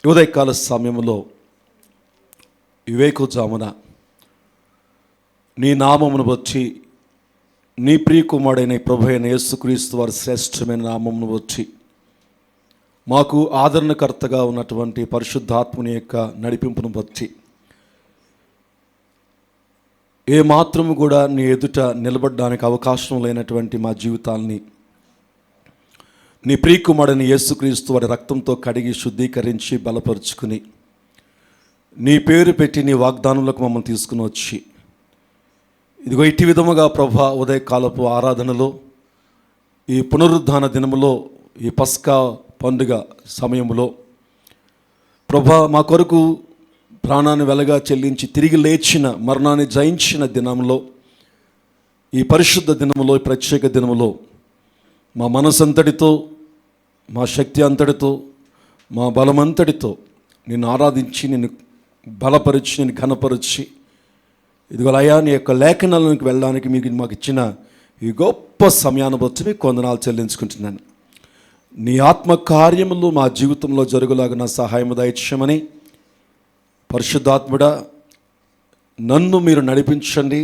ఉదయకాల సమయంలో వివేకజామున నీ నామమును వచ్చి నీ ప్రియకుమారుడైన ప్రభు అయిన యేసుక్రీస్తు వారి శ్రేష్టమైన నామమును వచ్చి మాకు ఆదరణకర్తగా ఉన్నటువంటి పరిశుద్ధాత్ముని యొక్క నడిపింపును బట్టి ఏ మాత్రము కూడా నీ ఎదుట నిలబడడానికి అవకాశం లేనటువంటి మా జీవితాల్ని నీ ప్రియకుమారుడైన యేసుక్రీస్తు వారి రక్తంతో కడిగి శుద్ధీకరించి బలపరుచుకుని నీ పేరు పెట్టి నీ వాగ్దానంలోకి మమ్మల్ని తీసుకుని వచ్చి ఇదిగో ఇట్టి విధముగా ప్రభా ఉదయకాలపు ఆరాధనలో ఈ పునరుద్ధాన దినములో ఈ పస్కా పండుగ సమయంలో ప్రభా మా కొరకు ప్రాణాన్ని వెలగా చెల్లించి తిరిగి లేచిన మరణాన్ని జయించిన దినంలో ఈ పరిశుద్ధ దినములో ఈ ప్రత్యేక దినములో మా మనసంతటితో మా శక్తి అంతటితో మా బలమంతటితో నిన్ను ఆరాధించి నిన్ను బలపరిచి నిన్ను ఘనపరిచి ఇదిగో అయా నీ యొక్క లేఖనాలకు వెళ్ళడానికి మీకు మాకు ఇచ్చిన ఈ గొప్ప సమయాన్ని బట్టి మీకు వందనాలు చెల్లించుకుంటున్నాను. నీ ఆత్మ కార్యములు మా జీవితంలో జరుగులాగా సహాయం దయచేయమని పరిశుద్ధాత్ముడా నన్ను మీరు నడిపించండి.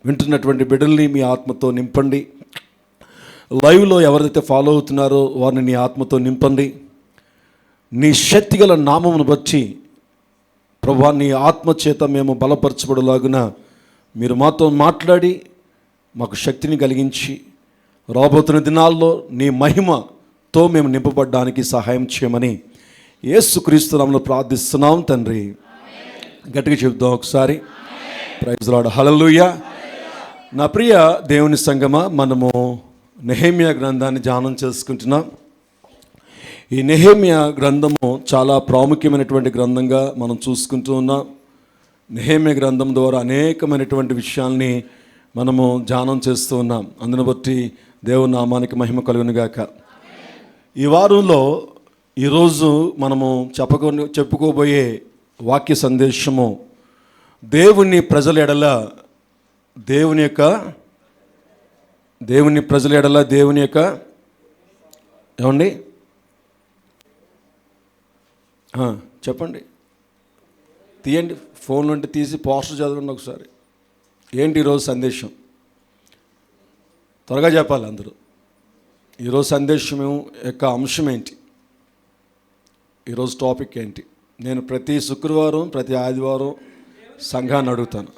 వింటున్నటువంటి బిడ్డల్ని మీ ఆత్మతో నింపండి. లైవ్లో ఎవరైతే ఫాలో అవుతున్నారో వారిని నీ ఆత్మతో నింపండి. నీ శక్తిగల నామమును బట్టి ప్రభా నీ ఆత్మ చేత మేము బలపరచబడలాగున మీరు మాతో మాట్లాడి మాకు శక్తిని కలిగించి రాబోతున్న దినాల్లో నీ మహిమతో మేము నింపబడడానికి సహాయం చేయమని యేసుక్రీస్తు నామములో ప్రార్థిస్తున్నాం తండ్రి. గట్టిగా చెప్దాం ఒకసారి. Praise lord. హల్లెలూయా. నా ప్రియ దేవుని సంగమా, మనము నెహెమ్యా గ్రంథాన్ని ధ్యానం చేసుకుంటున్నాం. ఈ నెహెమ్యా గ్రంథము చాలా ప్రాముఖ్యమైనటువంటి గ్రంథంగా మనం చూసుకుంటూ ఉన్నాం. నెహెమ్యా గ్రంథం ద్వారా అనేకమైనటువంటి విషయాల్ని మనము ధ్యానం చేస్తూ ఉన్నాం. అందును బట్టి దేవుని నామానికి మహిమ కలుగును గాక. ఈ వారంలో ఈరోజు మనము చెప్పుకోబోయే వాక్య సందేశము దేవుని ప్రజల ఎడల దేవుని ప్రజల ఎడల దేవుని యొక్క ఏమండి చెప్పండి, తీయండి ఫోన్ నుండి తీసి పోస్టర్ చదవండి ఒకసారి. ఏంటి ఈరోజు సందేశం? త్వరగా చెప్పాలి అందరూ. ఈరోజు సందేశం యొక్క అంశం ఏంటి? ఈరోజు టాపిక్ ఏంటి? నేను ప్రతి శుక్రవారం ప్రతి ఆదివారం సంఘాన్ని అడుగుతాను.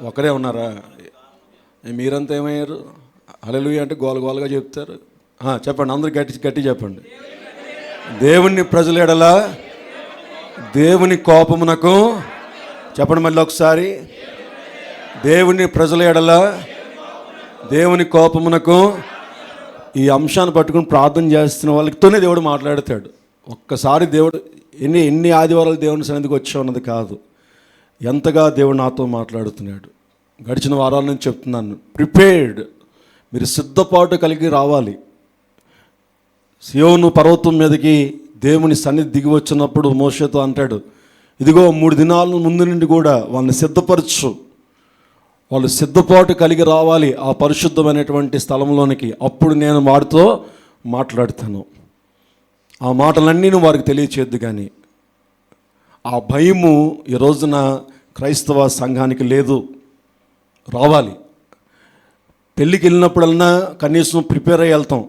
ఒకరే ఉన్నారా? మీరంతా ఏమయ్యారు? హల్లెలూయా అంటే గోలగా చెప్తారు. చెప్పండి అందరూ గట్టి చెప్పండి. దేవుని ప్రజల ఎడల దేవుని కోపమునకు, చెప్పండి మళ్ళీ ఒకసారి, దేవుని ప్రజల ఎడల దేవుని కోపమునకు. ఈ అంశాన్ని పట్టుకుని ప్రార్థన చేస్తున్న వాళ్ళతోనే దేవుడు మాట్లాడతాడు. ఒక్కసారి దేవుడు ఎన్ని ఆదివారాలు దేవుని సన్నిధికి వచ్చామన్నది కాదు, ఎంతగా దేవుడు నాతో మాట్లాడుతున్నాడు. గడిచిన వారాల నుంచి చెప్తున్నాను, ప్రిపేర్డ్, మీరు సిద్ధపాటు కలిగి రావాలి. సియోను పర్వతం మీదకి దేవుని సన్నిధి దిగి వచ్చినప్పుడు మోషేతో అంటాడు, ఇదిగో 3 దినాల ముందు నుండి కూడా వాళ్ళని సిద్ధపరచు, వాళ్ళు సిద్ధపాటు కలిగి రావాలి ఆ పరిశుద్ధమైనటువంటి స్థలంలోనికి, అప్పుడు నేను వారితో మాట్లాడతాను. ఆ మాటలన్నీ వారికి తెలియచేద్దు. కానీ ఆ భయము ఈ రోజున క్రైస్తవ సంఘానికి లేదు. రావాలి. పెళ్ళికి వెళ్ళినప్పుడన్నా కనీసం ప్రిపేర్ అయ్యి వెళ్తాం.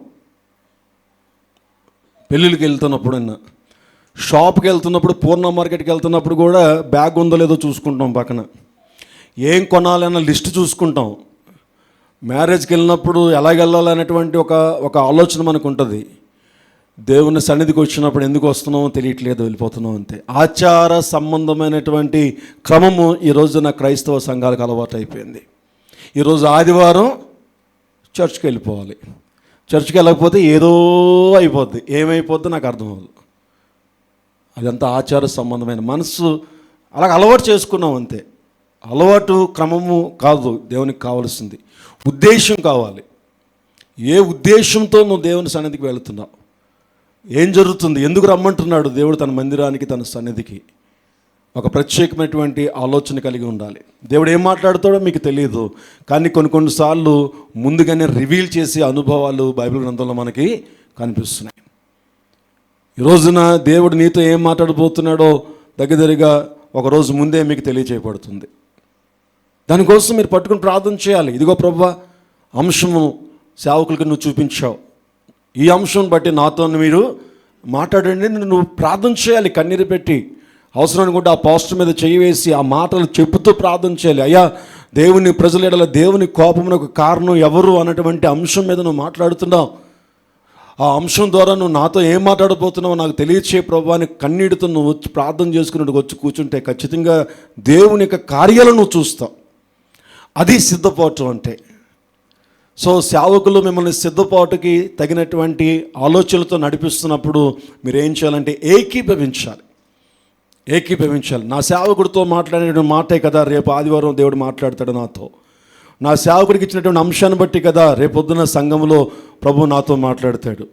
పెళ్ళిళ్ళకి వెళ్తున్నప్పుడన్నా, షాప్కి వెళ్తున్నప్పుడు, పూర్ణ మార్కెట్కి వెళ్తున్నప్పుడు కూడా బ్యాగ్ ఉందో లేదో చూసుకుంటాం. పక్కన ఏం కొనాలన్న లిస్ట్ చూసుకుంటాం. మ్యారేజ్కి వెళ్ళినప్పుడు ఎలాగెళ్ళాలనేటువంటి ఒక ఆలోచన మనకు ఉంటుంది. దేవుని సన్నిధికి వచ్చినప్పుడు ఎందుకు వస్తున్నామో తెలియట్లేదు, వెళ్ళిపోతున్నాం అంతే. ఆచార సంబంధమైనటువంటి క్రమము ఈ రోజున క్రైస్తవ సంఘాలకు అలవాటు అయిపోయింది. ఈరోజు ఆదివారం చర్చ్కి వెళ్ళిపోవాలి. చర్చ్కి వెళ్ళకపోతే ఏదో అయిపోద్ది. ఏమైపోద్ది నాకు అర్థం అవ్వదు. అదంతా ఆచార సంబంధమైన మనసు అలాగ అలవాటు చేసుకున్నాం అంతే. అలవాటు క్రమము కాదు దేవునికి కావాల్సింది, ఉద్దేశం కావాలి. ఏ ఉద్దేశంతో నువ్వు దేవుని సన్నిధికి వెళుతున్నావు? ఏం జరుగుతుంది? ఎందుకు రమ్మంటున్నాడు దేవుడు తన మందిరానికి, తన సన్నిధికి? ఒక ప్రత్యేకమైనటువంటి ఆలోచన కలిగి ఉండాలి. దేవుడు ఏం మాట్లాడుతాడో మీకు తెలియదు, కానీ కొన్నిసార్లు ముందుగానే రివీల్ చేసే అనుభవాలు బైబిల్ గ్రంథంలో మనకి కనిపిస్తున్నాయి. ఈ రోజున దేవుడు నీతో ఏం మాట్లాడబోతున్నాడో దగ్గరగా ఒకరోజు ముందే మీకు తెలియచేయబడుతుంది. దానికోసం మీరు పట్టుకుని ప్రార్థన చేయాలి. ఇదిగో ప్రభువా, అంశము సేవకులకు నువ్వు చూపించావు, ఈ అంశం బట్టి నాతో మీరు మాట్లాడండి. నువ్వు ప్రార్థన చేయాలి కన్నీరు పెట్టి. అవసరాన్ని కూడా ఆ పాస్టర్ మీద చేయి వేసి ఆ మాటలు చెబుతూ ప్రార్థన చేయాలి. అయ్యా, దేవుని ప్రజల ఎడల దేవుని కోపమునకు కారణం ఎవరు అన్నటువంటి అంశం మీద నువ్వు మాట్లాడుతున్నావు. ఆ అంశం ద్వారా నువ్వు నాతో ఏం మాట్లాడబోతున్నావో నాకు తెలియచే ప్రభువా అని కన్నీటితో నువ్వు వచ్చి ప్రార్థన చేసుకుని వచ్చి కూర్చుంటే ఖచ్చితంగా దేవుని యొక్క కార్యాలను నువ్వు చూస్తావు. అది సిద్ధపాటు అంటే. సో సేవకులు మిమ్మల్ని సిద్ధపాటుకి తగినటువంటి ఆలోచనలతో నడిపిస్తున్నప్పుడు మీరు ఏం చేయాలంటే ఏకీభవించాలి. నా సేవకుడితో మాట్లాడే మాటే కదా రేపు ఆదివారం దేవుడు మాట్లాడతాడు నాతో. నా సేవకుడికి ఇచ్చినటువంటి అంశాన్ని బట్టి కదా రేపొద్దున సంఘంలో ప్రభు నాతో మాట్లాడతాడు.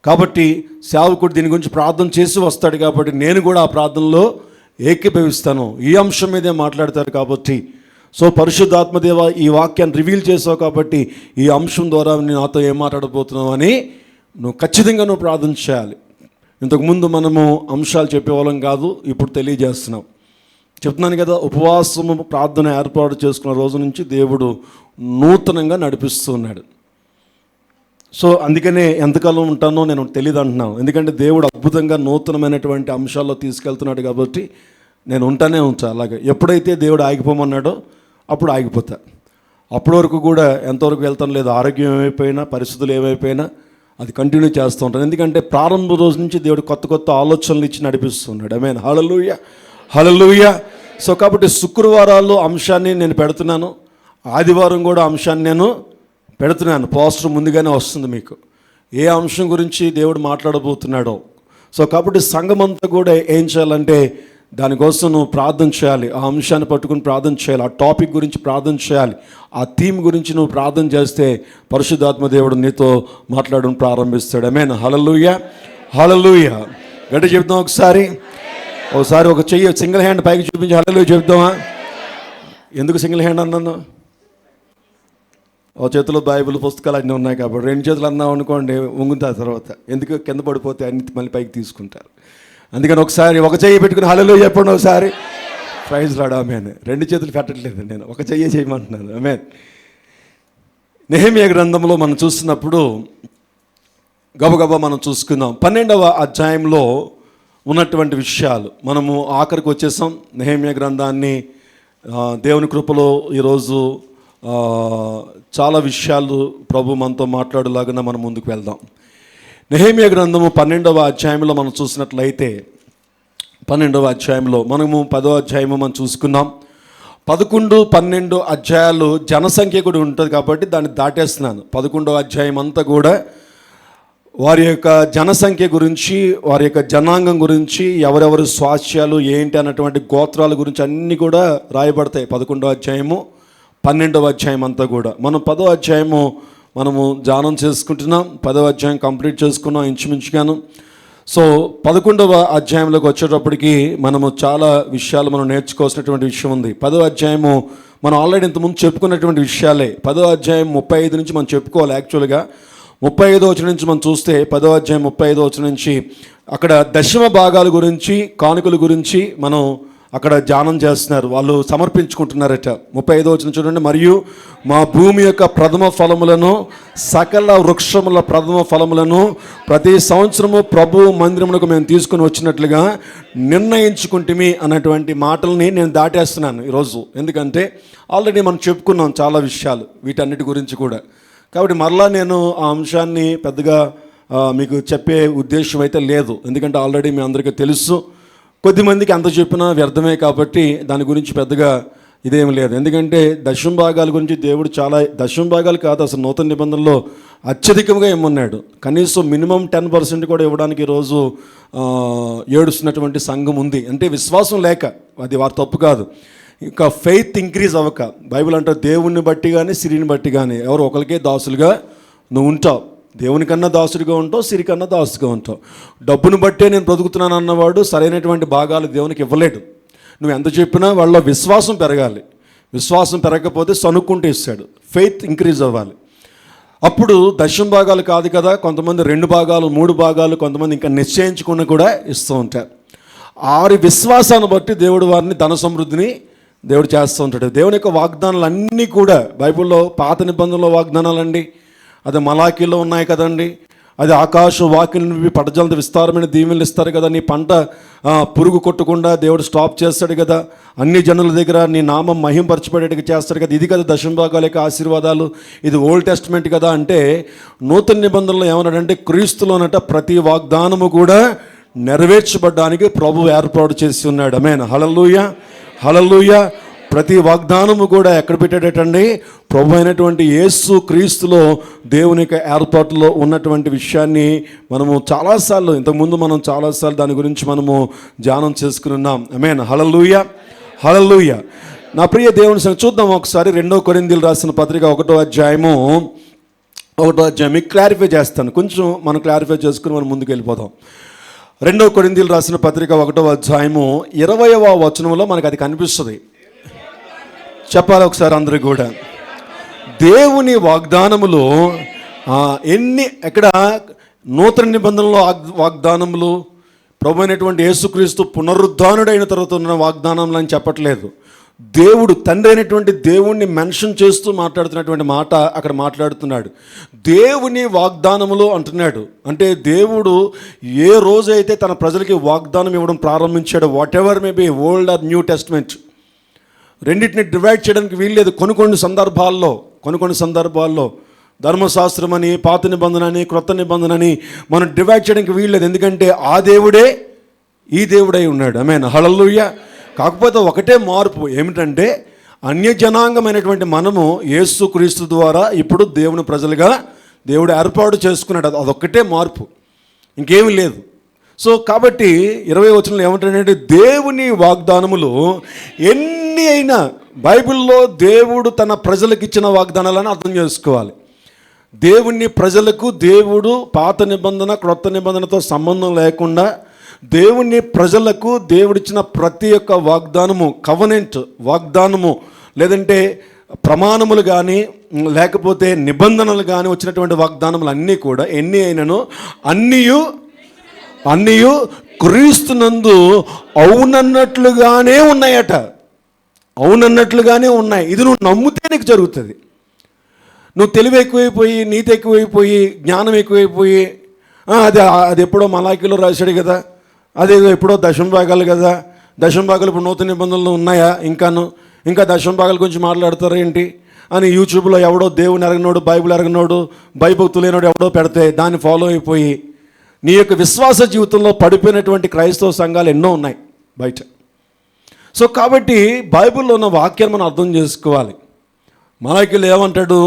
కాబట్టి సేవకుడు దీని గురించి ప్రార్థన చేసి వస్తాడు కాబట్టి నేను కూడా ఆ ప్రార్థనలో ఏకీభవిస్తాను. ఈ అంశం మీదే మాట్లాడతారు కాబట్టి. సో పరిశుద్ధాత్మదేవ ఈ వాక్యాన్ని రివీల్ చేసావు కాబట్టి ఈ అంశం ద్వారా నేను నాతో ఏం మాట్లాడబోతున్నావు అని నువ్వు ఖచ్చితంగా ప్రార్థన చేయాలి. ఇంతకుముందు మనము అంశాలు చెప్పేవాళ్ళం కాదు, ఇప్పుడు తెలియజేస్తున్నాం. చెప్తున్నాను కదా, ఉపవాసము ప్రార్థన ఏర్పాటు చేసుకున్న రోజు నుంచి దేవుడు నూతనంగా నడిపిస్తున్నాడు. సో అందుకనే ఎంతకాలం ఉంటానో నేను తెలియదు అంటున్నాను. ఎందుకంటే దేవుడు అద్భుతంగా నూతనమైనటువంటి అంశాల్లో తీసుకెళ్తున్నాడు కాబట్టి నేను ఉంటానే ఉంటా. అలాగే ఎప్పుడైతే దేవుడు ఆగిపోమన్నాడో అప్పుడు ఆగిపోతా. అప్పటి వరకు కూడా ఎంతవరకు వెళ్తాను లేదు. ఆరోగ్యం ఏమైపోయినా, పరిస్థితులు ఏమైపోయినా అది కంటిన్యూ చేస్తూ ఉంటాను. ఎందుకంటే ప్రారంభ రోజు నుంచి దేవుడు కొత్త కొత్త ఆలోచనలు ఇచ్చి నడిపిస్తున్నాడు. ఆమేన్, హల్లెలూయా, హల్లెలూయా. సో కాబట్టి శుక్రవారాల్లో అంశాన్ని నేను పెడుతున్నాను, ఆదివారం కూడా అంశాన్ని నేను పెడుతున్నాను. పోస్టర్ ముందుగానే వస్తుంది మీకు ఏ అంశం గురించి దేవుడు మాట్లాడబోతున్నాడో. సో కాబట్టి సంఘమంతా కూడా ఏం చేయాలంటే దానికోసం నువ్వు ప్రార్థన చేయాలి. ఆ అంశాన్ని పట్టుకుని ప్రార్థన చేయాలి. ఆ టాపిక్ గురించి ప్రార్థన చేయాలి. ఆ థీమ్ గురించి నువ్వు ప్రార్థన చేస్తే పరిశుద్ధాత్మ దేవుడు నీతో మాట్లాడడం ప్రారంభిస్తాడు. ఆమేన్, హల్లెలూయా, హల్లెలూయా. గట్టిగా చెప్తాం ఒకసారి ఒక చెయ్యి సింగిల్ హ్యాండ్ పైకి చూపించి హల్లెలూయా చెప్తామా? ఎందుకు సింగిల్ హ్యాండ్ అన్నాను? ఓ చేతిలో బైబిల్ పుస్తకాలు అన్నీ ఉన్నాయి కాబట్టి. రెండు చేతులు అన్నాం అనుకోండి వంగుతారు తర్వాత, ఎందుకు కింద పడిపోతే అన్ని మళ్ళీ పైకి తీసుకుంటారు. అందుకని ఒకసారి ఒక చెయ్యి పెట్టుకుని హల్లెలూయా చెప్పండి ఒకసారి. ప్రైజ్ లార్డ్, ఆమేన్. రెండు చేతులు పెట్టట్లేదు నేను, ఒక చెయ్యి చేయమంటున్నాను. ఆమేన్. నెహెమ్యా గ్రంథంలో మనం చూస్తున్నప్పుడు గబగబా మనం చూసుకుందాం. 12వ అధ్యాయంలో ఉన్నటువంటి విషయాలు మనము ఆఖరికి వచ్చేసాం. నెహెమ్యా గ్రంథాన్ని దేవుని కృపలో ఈరోజు చాలా విషయాలు ప్రభు మనతో మాట్లాడేలాగా మనం ముందుకు వెళ్దాం. నెహెమ్యా గ్రంథము 12వ అధ్యాయంలో మనం చూసినట్లయితే 12వ అధ్యాయంలో మనము 10వ అధ్యాయము మనం చూసుకున్నాం. 11, 12 అధ్యాయాలు జనసంఖ్య కూడా ఉంటుంది కాబట్టి దాన్ని దాటేస్తున్నాను. 11వ అధ్యాయం అంతా కూడా వారి యొక్క జనసంఖ్య గురించి, వారి యొక్క జనాంగం గురించి, ఎవరెవరి స్వాస్థ్యాలు ఏంటి అన్నటువంటి గోత్రాల గురించి అన్నీ కూడా రాయబడతాయి. 11వ అధ్యాయము 12వ అధ్యాయం అంతా కూడా. మనం 10వ అధ్యాయము మనము ధ్యానం చేసుకుంటున్నాం. 10వ అధ్యాయం కంప్లీట్ చేసుకున్నాం ఇంచుమించుగాను. సో 11వ అధ్యాయంలోకి వచ్చేటప్పటికి మనము చాలా విషయాలు మనం నేర్చుకోవాల్సినటువంటి విషయం ఉంది. 10వ అధ్యాయము మనం ఆల్రెడీ ఇంతకుముందు చెప్పుకున్నటువంటి విషయాలే. 10వ అధ్యాయం 35 నుంచి మనం చెప్పుకోవాలి. యాక్చువల్గా 35వ వచనం నుంచి మనం చూస్తే 10వ అధ్యాయం 35వ వచనం నుంచి అక్కడ దశమ భాగాల గురించి, కానుకల గురించి మనం అక్కడ ధ్యానం చేస్తున్నారు. వాళ్ళు సమర్పించుకుంటున్నారట. 35వ వచనం చూడండి. మరియు మా భూమి యొక్క ప్రథమ ఫలములను, సకల వృక్షముల ప్రథమ ఫలములను ప్రతి సంవత్సరము ప్రభు మందిరములకు మేము తీసుకుని వచ్చినట్లుగా నిర్ణయించుకుంటుమి అన్నటువంటి మాటల్ని నేను దాటేస్తున్నాను ఈరోజు. ఎందుకంటే ఆల్రెడీ మనం చెప్పుకున్నాం చాలా విషయాలు వీటన్నిటి గురించి కూడా. కాబట్టి మరలా నేను ఆ అంశాన్ని పెద్దగా మీకు చెప్పే ఉద్దేశం అయితే లేదు. ఎందుకంటే ఆల్రెడీ మీ అందరికీ తెలుసు. కొద్దిమందికి అంత చెప్పినా వ్యర్థమే కాబట్టి దాని గురించి పెద్దగా ఇదేం లేదు. ఎందుకంటే దశమ భాగాల గురించి దేవుడు చాలా, దశమ భాగాలు కాదు అసలు నూతన నిబంధనలో అత్యధికంగా ఇమ్మన్నాడు. కనీసం మినిమం 10% కూడా ఇవ్వడానికి ఈరోజు ఏడుస్తున్నటువంటి సంఘం ఉంది. అంటే విశ్వాసం లేక, అది వారి తప్పు కాదు. ఇంకా ఫెయిత్ ఇంక్రీజ్ అవ్వక. బైబిల్ అంటే దేవుణ్ణి బట్టి కానీ సిరిని బట్టి కానీ ఎవరు ఒకరికే దాసులుగా నువ్వు ఉంటావు. దేవుని కన్నా దాసుడిగా ఉంటావు, సిరి కన్నా దాసుగా ఉంటావు. డబ్బును బట్టే నేను బ్రతుకుతున్నాను అన్నవాడు సరైనటువంటి భాగాలు దేవునికి ఇవ్వలేడు. నువ్వు ఎంత చెప్పినా వాళ్ళ విశ్వాసం పెరగాలి. విశ్వాసం పెరగకపోతే సనుక్కుంటూ ఇస్తాడు. ఫెయిత్ ఇంక్రీజ్ అవ్వాలి. అప్పుడు దశమ భాగాలు కాదు కదా, కొంతమంది 2 భాగాలు 3 భాగాలు, కొంతమంది ఇంకా నిశ్చయించుకుని కూడా ఇస్తూ ఉంటారు. వారి విశ్వాసాన్ని బట్టి దేవుడు వారిని ధన సమృద్ధిని దేవుడు చేస్తూ ఉంటాడు. దేవుని యొక్క వాగ్దానాలు అన్నీ కూడా బైబిల్లో పాత నిబంధనలో వాగ్దానాలండి. అది మలాకీలో ఉన్నాయి కదండి. అది ఆకాశ వాకిలి పడజలంత విస్తారమైన దీవెనలు ఇస్తారు కదా. నీ పంట పురుగు కొట్టకుండా దేవుడు స్టాప్ చేస్తాడు కదా. అన్ని జనుల దగ్గర నీ నామం మహింపరచబడేట్టుగా చేస్తాడు కదా. ఇది కదా దశమ భాగాల యొక్క ఆశీర్వాదాలు. ఇది ఓల్డ్ టెస్ట్మెంట్ కదా. అంటే నూతన నిబంధనలు ఏమన్నాడంటే క్రీస్తులోనట ప్రతి వాగ్దానము కూడా నెరవేర్చబడ్డానికి ప్రభువు ఏర్పాటు చేసి ఉన్నాడు. ఆమేన్. హల్లెలూయా, హల్లెలూయా. ప్రతి వాగ్దానము కూడా ఎక్కడ పెట్టాడటండి? ప్రభు అయినటువంటి యేసు క్రీస్తులో దేవుని యొక్క ఏర్పాటులో ఉన్నటువంటి విషయాన్ని మనము చాలాసార్లు, ఇంతకుముందు మనం చాలాసార్లు దాని గురించి మనము ధ్యానం చేసుకుని ఉన్నాం. ఆమేన్. హల్లెలూయా, హల్లెలూయా. నా ప్రియ దేవుని సంగతి చూద్దాం ఒకసారి. 2 కొరింథీయులు రాసిన పత్రిక 1వ అధ్యాయము మీకు క్లారిఫై చేస్తాను. కొంచెం మనం క్లారిఫై చేసుకుని మనం ముందుకు వెళ్ళిపోదాం. 2 కొరింథీయులు రాసిన పత్రిక 1వ అధ్యాయము 20వ వచనంలో మనకు అది కనిపిస్తుంది. చెప్పాలి ఒకసారి అందరూ కూడా. దేవుని వాగ్దానములు ఎక్కడ నూతన నిబంధనలో వాగ్దానములు ప్రభు అయినటువంటి యేసుక్రీస్తు పునరుద్ధానుడైన తర్వాత ఉన్న వాగ్దానములు అని చెప్పట్లేదు. దేవుడు తండ్రి అయినటువంటి దేవుణ్ణి మెన్షన్ చేస్తూ మాట్లాడుతున్నటువంటి మాట అక్కడ మాట్లాడుతున్నాడు. దేవుని వాగ్దానములు అంటున్నాడు. అంటే దేవుడు ఏ రోజైతే తన ప్రజలకి వాగ్దానం ఇవ్వడం ప్రారంభించాడు, whatever may be old or new testament, రెండింటిని డివైడ్ చేయడానికి వీల్లేదు. కొన్ని సందర్భాల్లో ధర్మశాస్త్రం అని, పాత నిబంధన అని, క్రొత్త నిబంధన అని మనం డివైడ్ చేయడానికి వీల్లేదు. ఎందుకంటే ఆ దేవుడే ఈ దేవుడై ఉన్నాడు. ఆమేన్. హల్లెలూయా. కాకపోతే ఒకటే మార్పు ఏమిటంటే అన్యజనాంగమైనటువంటి మనము యేసు క్రీస్తు ద్వారా ఇప్పుడు దేవుని ప్రజలుగా దేవుడు ఏర్పాటు చేసుకున్నాడు. అదొక్కటే మార్పు, ఇంకేమీ లేదు. సో కాబట్టి 20వ వచనంలో ఏమంటాడంటే దేవుని వాగ్దానములు ఎన్ని అయినా, బైబిల్లో దేవుడు తన ప్రజలకు ఇచ్చిన వాగ్దానాలని అర్థం చేసుకోవాలి. దేవుని ప్రజలకు దేవుడు పాత నిబంధన క్రొత్త నిబంధనతో సంబంధం లేకుండా దేవుని ప్రజలకు దేవుడిచ్చిన ప్రతి ఒక్క వాగ్దానము, కవనెంట్ వాగ్దానము, లేదంటే ప్రమాణములు కానీ లేకపోతే నిబంధనలు కానీ వచ్చినటువంటి వాగ్దానములు అన్నీ కూడా ఎన్ని అయినను అన్నీ క్రీస్తునందు అవునన్నట్లుగానే ఉన్నాయట. అవునన్నట్లుగానే ఉన్నాయి. ఇది నువ్వు నమ్మితే నీకు జరుగుతుంది. నువ్వు తెలివి ఎక్కువైపోయి, నీతి ఎక్కువైపోయి, జ్ఞానం ఎక్కువైపోయి అది ఎప్పుడో మలాకీలో రాశాడు కదా, అదేదో ఎప్పుడో దశమ భాగాలు కదా, దశమ భాగాలు ఇప్పుడు నూతన నిబంధనలు ఉన్నాయా, ఇంకా దశమ భాగాల గురించి మాట్లాడతారు ఏంటి అని యూట్యూబ్లో ఎవడో దేవుని ఎరగనోడు, బైబిల్ ఎరగనోడు, భయభక్తులు లేనోడు ఎవడో పెడితే దాన్ని ఫాలో అయిపోయి నీ యొక్క విశ్వాస జీవితంలో పడిపోయినటువంటి క్రైస్తవ సంఘాలు ఎన్నో ఉన్నాయి బయట. సో కాబట్టి బైబిల్లో ఉన్న వాక్యాన్ని మనం అర్థం చేసుకోవాలి. మలాకీలో ఏమంటాడు?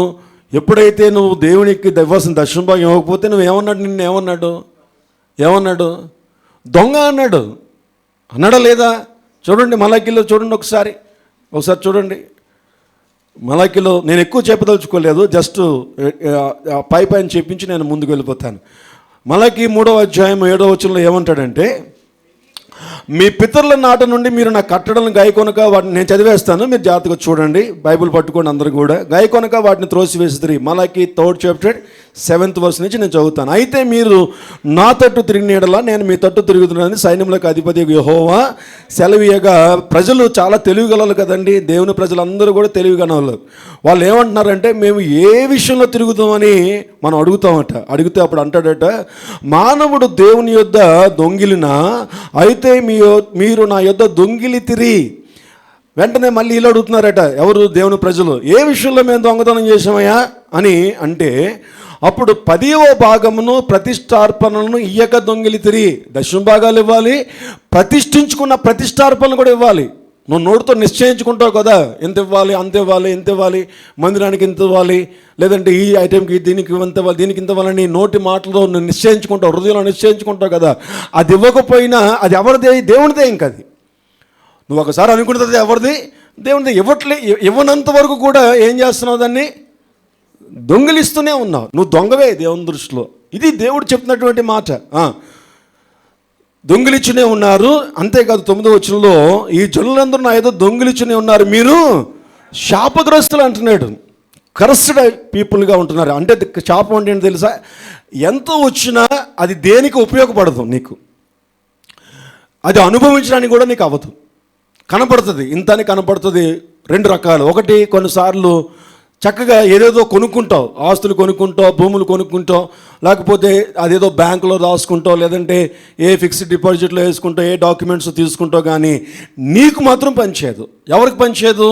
ఎప్పుడైతే నువ్వు దేవునికి ఇవ్వాల్సిన దశమ భాగం ఇవ్వకపోతే నువ్వు ఏమన్నాడు? దొంగ అన్నాడా లేదా? చూడండి మలాకీలో చూడండి, ఒకసారి చూడండి. మలాకీలో నేను ఎక్కువ చెప్పదలుచుకోలేదు, జస్ట్ పైన చెప్పించి నేను ముందుకు వెళ్ళిపోతాను. మలాకీ 3వ అధ్యాయం 7వ వచనంలో ఏమంటాడంటే, మీ పితరుల నాట నుండి మీరు నా కట్టడలను గాయకొనక వాటిని, నేను చదివేస్తాను, మీరు జాగ్రత్తగా చూడండి, బైబిల్ పట్టుకోండి అందరూ కూడా. గాయకొనక వాటిని త్రోసివేసిరి. Malachi 3rd chapter 7th verse నుంచి నేను చదువుతాను. అయితే మీరు నా తట్టు తిరిగిన యెడల నేను మీ తట్టు తిరుగుతున్నానని సైన్యములకు అధిపతి యెహోవా సెలవీయగా. ప్రజలు చాలా తెలివిగలరు కదండి, దేవుని ప్రజలందరూ కూడా తెలివిగలరు. వాళ్ళు ఏమంటున్నారంటే, మేము ఏ విషయంలో తిరుగుతామని మనం అడిగితే అప్పుడు అంటాడట, మానవుడు దేవుని యొద్ద దొంగిలినా అయితే మీరు నా యొద్ద దొంగిలితిరి. వెంటనే మళ్ళీ ఇలా అడుగుతున్నారట, ఎవరు? దేవుని ప్రజలు. ఏ విషయంలో మేము దొంగతనం చేసామయ్యా అని అంటే, అప్పుడు 10వ భాగమును ప్రతిష్టార్పణలను ఇయ్యక దొంగిలితిరి. దశమ భాగాలు ఇవ్వాలి, ప్రతిష్ఠించుకున్న ప్రతిష్టార్పణలు కూడా ఇవ్వాలి. నువ్వు నోటితో నిశ్చయించుకుంటావు కదా, ఎంత ఇవ్వాలి, అంత ఇవ్వాలి, ఎంత ఇవ్వాలి, మందిరానికి ఇంత ఇవ్వాలి, లేదంటే ఈ ఐటెంకి దీనికి ఇంత ఇవ్వాలి, దీనికి ఇంత ఇవ్వాలని నోటి మాటలో నువ్వు నిశ్చయించుకుంటావు, హృదయంలో నిశ్చయించుకుంటావు కదా. అది ఇవ్వకపోయినా అది ఎవరిదే? దేవునిదే. ఇంకది నువ్వు ఒకసారి అనుకుంటుంది ఎవరిది? దేవునిదే. ఇవ్వనంత వరకు కూడా ఏం చేస్తున్నావు? దాన్ని దొంగిలిస్తూనే ఉన్నావు. నువ్వు దొంగవే దేవుని దృష్టిలో. ఇది దేవుడు చెప్తున్నటువంటి మాట. దొంగిలిచునే ఉన్నారు. అంతేకాదు 9వ వచనంలో, ఈ జనులందరూ నా ఏదో దొంగిలిచునే ఉన్నారు, మీరు శాపగ్రస్తులు అంటున్నాడు. కరస్డ్ పీపుల్గా ఉంటున్నారు. అంటే శాపం అంటే ఏంటి తెలుసా? ఎంత వచ్చినా అది దేనికి ఉపయోగపడదు, నీకు అది అనుభవించడానికి కూడా నీకు అవ్వదు. కనపడుతుంది, ఇంత అని కనపడుతుంది. రెండు రకాలు. ఒకటి, కొన్నిసార్లు చక్కగా ఏదేదో కొనుక్కుంటావు, ఆస్తులు కొనుక్కుంటావు, భూములు కొనుక్కుంటావు, లేకపోతే అదేదో బ్యాంకులో రాసుకుంటావు, లేదంటే ఏ ఫిక్స్డ్ డిపాజిట్లో వేసుకుంటావు, ఏ డాక్యుమెంట్స్ తీసుకుంటావు, కానీ నీకు మాత్రం పనిచేయదు. ఎవరికి పనిచేయదు?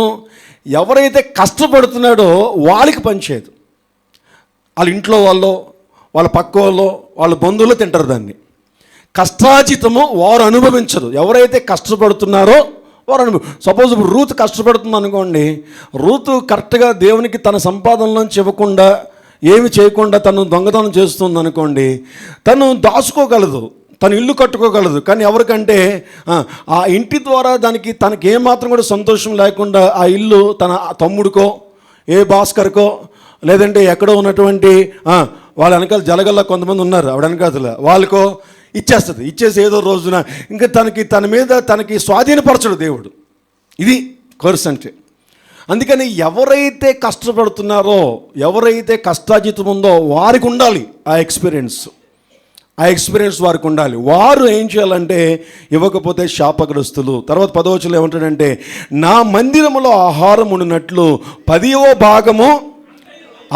ఎవరైతే కష్టపడుతున్నాడో వాళ్ళకి పనిచేయదు. వాళ్ళ ఇంట్లో వాళ్ళు, వాళ్ళ పక్క వాళ్ళు, వాళ్ళ బంధువులు తింటారు దాన్ని. కష్టాజితము వారు అనుభవించరు. ఎవరైతే కష్టపడుతున్నారో వారు సపోజ్ ఇప్పుడు రూత్ కష్టపడుతుంది అనుకోండి, రూత్ కరెక్ట్గా దేవునికి తన సంపాదనలోంచి ఇవ్వకుండా, ఏమి చేయకుండా తను దొంగతనం చేస్తుంది అనుకోండి, తను దాచుకోగలదు, తను ఇల్లు కట్టుకోగలదు. కానీ ఎవరికంటే ఆ ఇంటి ద్వారా తనకి ఏమాత్రం కూడా సంతోషం లేకుండా ఆ ఇల్లు తన తమ్ముడికో, ఏ భాస్కర్కో, లేదంటే ఎక్కడో ఉన్నటువంటి వాళ్ళ వెనకాల జలగల్లా కొంతమంది ఉన్నారు ఆవిడ వెనకాల, వాళ్ళకో ఇచ్చేస్తుంది. ఇచ్చేసి ఏదో రోజున ఇంకా తన మీద తనకి స్వాధీనపరచడు దేవుడు. ఇది కర్స్ అంటే. అందుకని ఎవరైతే కష్టపడుతున్నారో, ఎవరైతే కష్టాజితం ఉందో వారికి ఉండాలి ఆ ఎక్స్పీరియన్స్ వారికి ఉండాలి. వారు ఏం చేయాలంటే, ఇవ్వకపోతే శాపగ్రస్తులు. తర్వాత 10వ వచనంలో ఏమంటాడంటే, నా మందిరములో ఆహారం ఉండినట్లు 10వ భాగము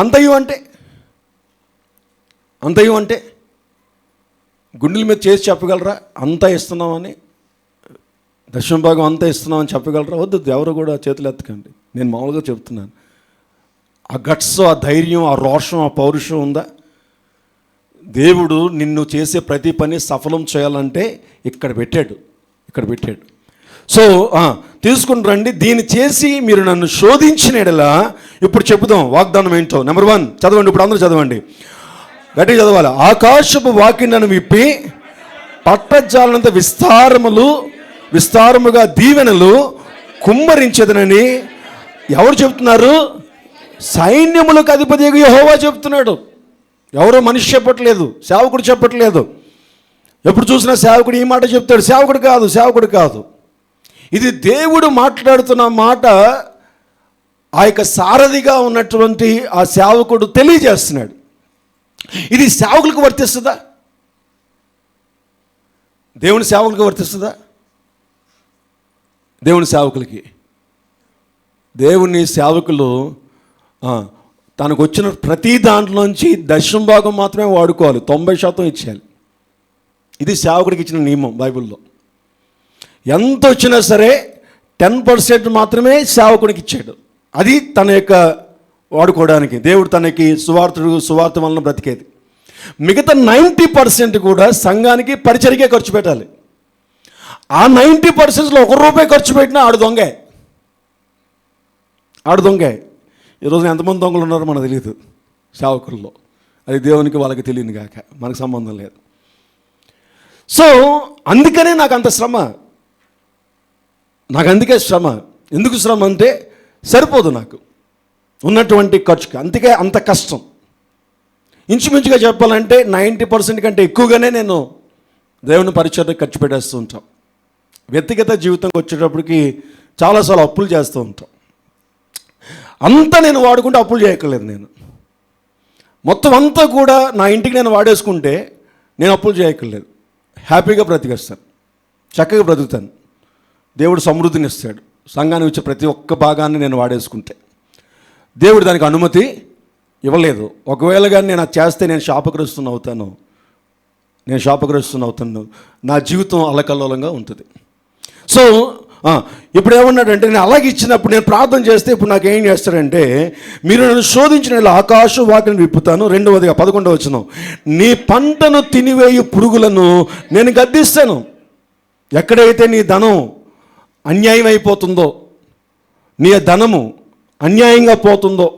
అంతయు అంటే గుండెల మీద చేసి చెప్పగలరా? అంతా ఇస్తున్నామని, దశమ భాగం అంతా ఇస్తున్నామని చెప్పగలరా? వద్దు, ఎవరు కూడా చేతులు ఎత్తకండి. నేను మామూలుగా చెప్తున్నాను. ఆ గట్స్, ఆ ధైర్యం, ఆ రోషం, ఆ పౌరుషం ఉందా? దేవుడు నిన్ను చేసే ప్రతి పని సఫలం చేయాలంటే ఇక్కడ పెట్టాడు. సో తీసుకుని రండి, దీన్ని చేసి మీరు నన్ను శోధించిన ఎడలా. ఇప్పుడు చెబుదాం వాగ్దానం ఏంటో. నెంబర్ 1 చదవండి, ఇప్పుడు అందరూ చదవండి, గట్టిగా చదవాలి. ఆకాశపు వాకిళ్లను విప్పి పట్టజాలనంత విస్తారముగా దీవెనలు కుమ్మరించదనని ఎవరు చెప్తున్నారు? సైన్యములకు అధిపతిగా యెహోవా చెప్తున్నాడు. ఎవరో మనిషి చెప్పట్లేదు, సేవకుడు చెప్పట్లేదు. ఎప్పుడు చూసినా సేవకుడు ఈ మాట చెప్తాడు. సేవకుడు కాదు. ఇది దేవుడు మాట్లాడుతున్న మాట. ఆ యొక్క సారథిగా ఉన్నటువంటి ఆ సేవకుడు తెలియజేస్తున్నాడు. ఇది సేవకులకు వర్తిస్తుందా? దేవుని సేవకులకు వర్తిస్తుందా? దేవుని సేవకులు తనకు వచ్చిన ప్రతి దాంట్లోంచి దశమ భాగం మాత్రమే వాడుకోవాలి, 90% ఇచ్చేయాలి. ఇది సేవకుడికి ఇచ్చిన నియమం బైబిల్లో. ఎంత వచ్చినా సరే 10% మాత్రమే సేవకుడికి ఇచ్చాడు. అది తన యొక్క వాడుకోవడానికి. దేవుడు తనకి సువార్త వలన బ్రతికేది. మిగతా 90% కూడా సంఘానికి పరిచర్యకే ఖర్చు పెట్టాలి. ఆ 90%లో ₹1 ఖర్చు పెట్టినా ఆడు దొంగే. ఈరోజు ఎంతమంది దొంగలు ఉన్నారో మనకు తెలియదు సేవకుల్లో. అది దేవునికి వాళ్ళకి తెలియదు కాక, మనకు సంబంధం లేదు. సో అందుకనే నాకు అంత శ్రమ. ఎందుకు శ్రమ అంటే సరిపోదు నాకు ఉన్నటువంటి ఖర్చుకి. అందుకే అంత కష్టం. ఇంచుమించుగా చెప్పాలంటే 90% కంటే ఎక్కువగానే నేను దేవుని పరిచర్యకు ఖర్చు పెట్టేస్తూ ఉంటాం. వ్యక్తిగత జీవితంకి వచ్చేటప్పటికి చాలాసార్లు అప్పులు చేస్తూ ఉంటాం. అంతా నేను వాడుకుంటే అప్పులు చేయక్కర్లేదు. నేను మొత్తం అంతా కూడా నా ఇంటికి నేను వాడేసుకుంటే నేను అప్పులు చేయక్కర్లేదు. హ్యాపీగా బ్రతికేస్తాను, చక్కగా బ్రతుకుతాను. దేవుడు సమృద్ధిని ఇస్తాడు. సంఘానికి వచ్చే ప్రతి ఒక్క భాగాన్ని నేను వాడేసుకుంటే. దేవుడు దానికి అనుమతి ఇవ్వలేదు. ఒకవేళ కానీ నేను అది చేస్తే నేను శాపగ్రస్తుని అవుతాను. నా జీవితం అల్లకల్లోలంగా ఉంటుంది. సో ఇప్పుడు ఏమన్నాడంటే, నేను అలాగే ఇచ్చినప్పుడు నేను ప్రార్థన చేస్తే ఇప్పుడు నాకు ఏం చేస్తాడంటే, మీరు నన్ను శోధించిన ఆకాశం వాకిలిని విప్పుతాను. 2వదిగా 11వ వచనం, నీ పంటను తినివేయు పురుగులను నేను గద్దిస్తాను. ఎక్కడైతే నీ ధనం అన్యాయం అయిపోతుందో, నీ ధనము అన్యాయంగా పోతుందో,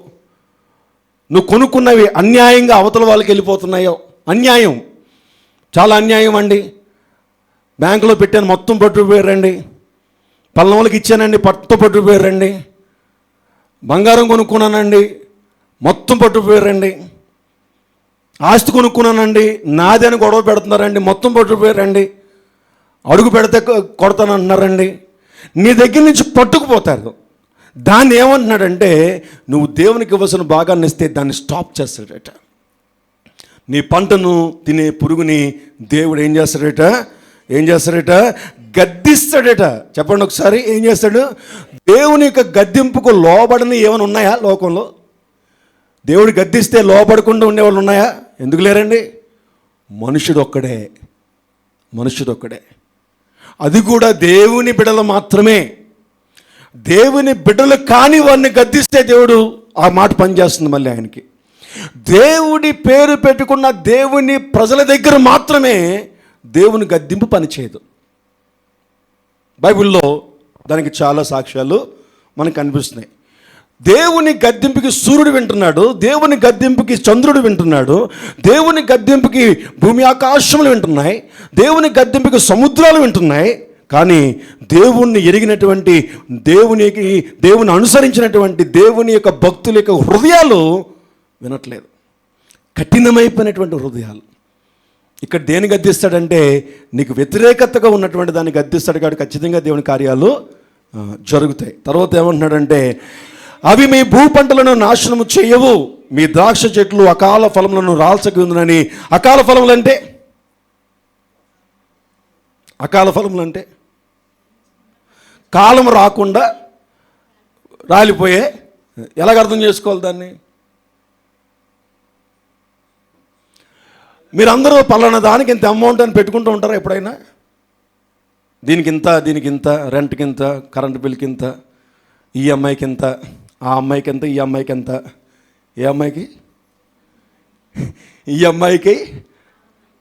నువ్వు కొనుక్కున్నవి అన్యాయంగా అవతల వాళ్ళకి వెళ్ళిపోతున్నాయో, అన్యాయం, చాలా అన్యాయం అండి. బ్యాంకులో పెట్టాను, మొత్తం పట్టుకుపోయారండి. పల్లెవాళ్ళకి ఇచ్చానండి, పట్టుకుపోయారండి. బంగారం కొనుక్కున్నానండి, మొత్తం పట్టుకుపోయారండి. ఆస్తి కొనుక్కున్నానండి, నాది అని గొడవ పెడుతున్నారండి, మొత్తం పట్టుకుపోయారండి. అడుగు పెడితే కొడతానంటున్నారండి. నీ దగ్గర నుంచి పట్టుకుపోతారు. దాన్ని ఏమంటున్నాడంటే, నువ్వు దేవునికి ఇవ్వాల్సిన భాగాన్ని ఇస్తే దాన్ని స్టాప్ చేస్తాడట. నీ పంటను తినే పురుగుని దేవుడు ఏం చేస్తాడట? గద్దిస్తాడట. చెప్పండి ఒకసారి, ఏం చేస్తాడు? దేవుని యొక్క గద్దింపుకు లోబడని ఏమైనా ఉన్నాయా లోకంలో? దేవుడు గద్దిస్తే లోబడకుండా ఉండేవాళ్ళు ఉన్నాయా? ఎందుకు లేరండి? మనుషుడు ఒక్కడే. అది కూడా దేవుని బిడ్డలు మాత్రమే. దేవుని బిడ్డలు కాని వారిని గద్దిస్తే దేవుడు ఆ మాట పనిచేస్తుంది మళ్ళీ ఆయనకి. దేవుడి పేరు పెట్టుకున్న దేవుని ప్రజల దగ్గర మాత్రమే దేవుని గద్దింపు పనిచేయదు. బైబిల్లో దానికి చాలా సాక్ష్యాలు మనకు కనిపిస్తున్నాయి. దేవుని గద్దింపుకి సూర్యుడు వింటున్నాడు, దేవుని గద్దింపుకి చంద్రుడు వింటున్నాడు, దేవుని గద్దింపుకి భూమి ఆకాశములు వింటున్నాయి, దేవుని గద్దింపుకి సముద్రాలు వింటున్నాయి. కానీ దేవుణ్ణి ఎరిగినటువంటి, దేవుని అనుసరించినటువంటి దేవుని యొక్క భక్తుల యొక్క హృదయాలు వినట్లేదు. కఠినమైపోయినటువంటి హృదయాలు. ఇక్కడ దేని గద్దిస్తాడంటే, నీకు వ్యతిరేకతగా ఉన్నటువంటి దాన్ని గద్దిస్తాడు. కాబట్టి ఖచ్చితంగా దేవుని కార్యాలు జరుగుతాయి. తర్వాత ఏమంటున్నాడంటే, అవి మీ భూ పంటలను నాశనము చేయవు, మీ ద్రాక్ష చెట్లు అకాల ఫలములను రాల్చకుందునని. అకాల ఫలములు అంటే కాలం రాకుండా రాలిపోయే. ఎలాగ అర్థం చేసుకోవాలి దాన్ని? మీరందరూ పలానా దానికి ఇంత అమౌంట్ అని పెట్టుకుంటూ ఉంటారా ఎప్పుడైనా? దీనికి ఇంత, రెంట్కి ఇంత, కరెంట్ బిల్కి ఇంత, ఈఎంఐకి ఇంత, ఆ అమ్మాయికి ఎంత, ఈ అమ్మాయికి ఎంత. ఏ అమ్మాయికి? ఈ అమ్మాయికి,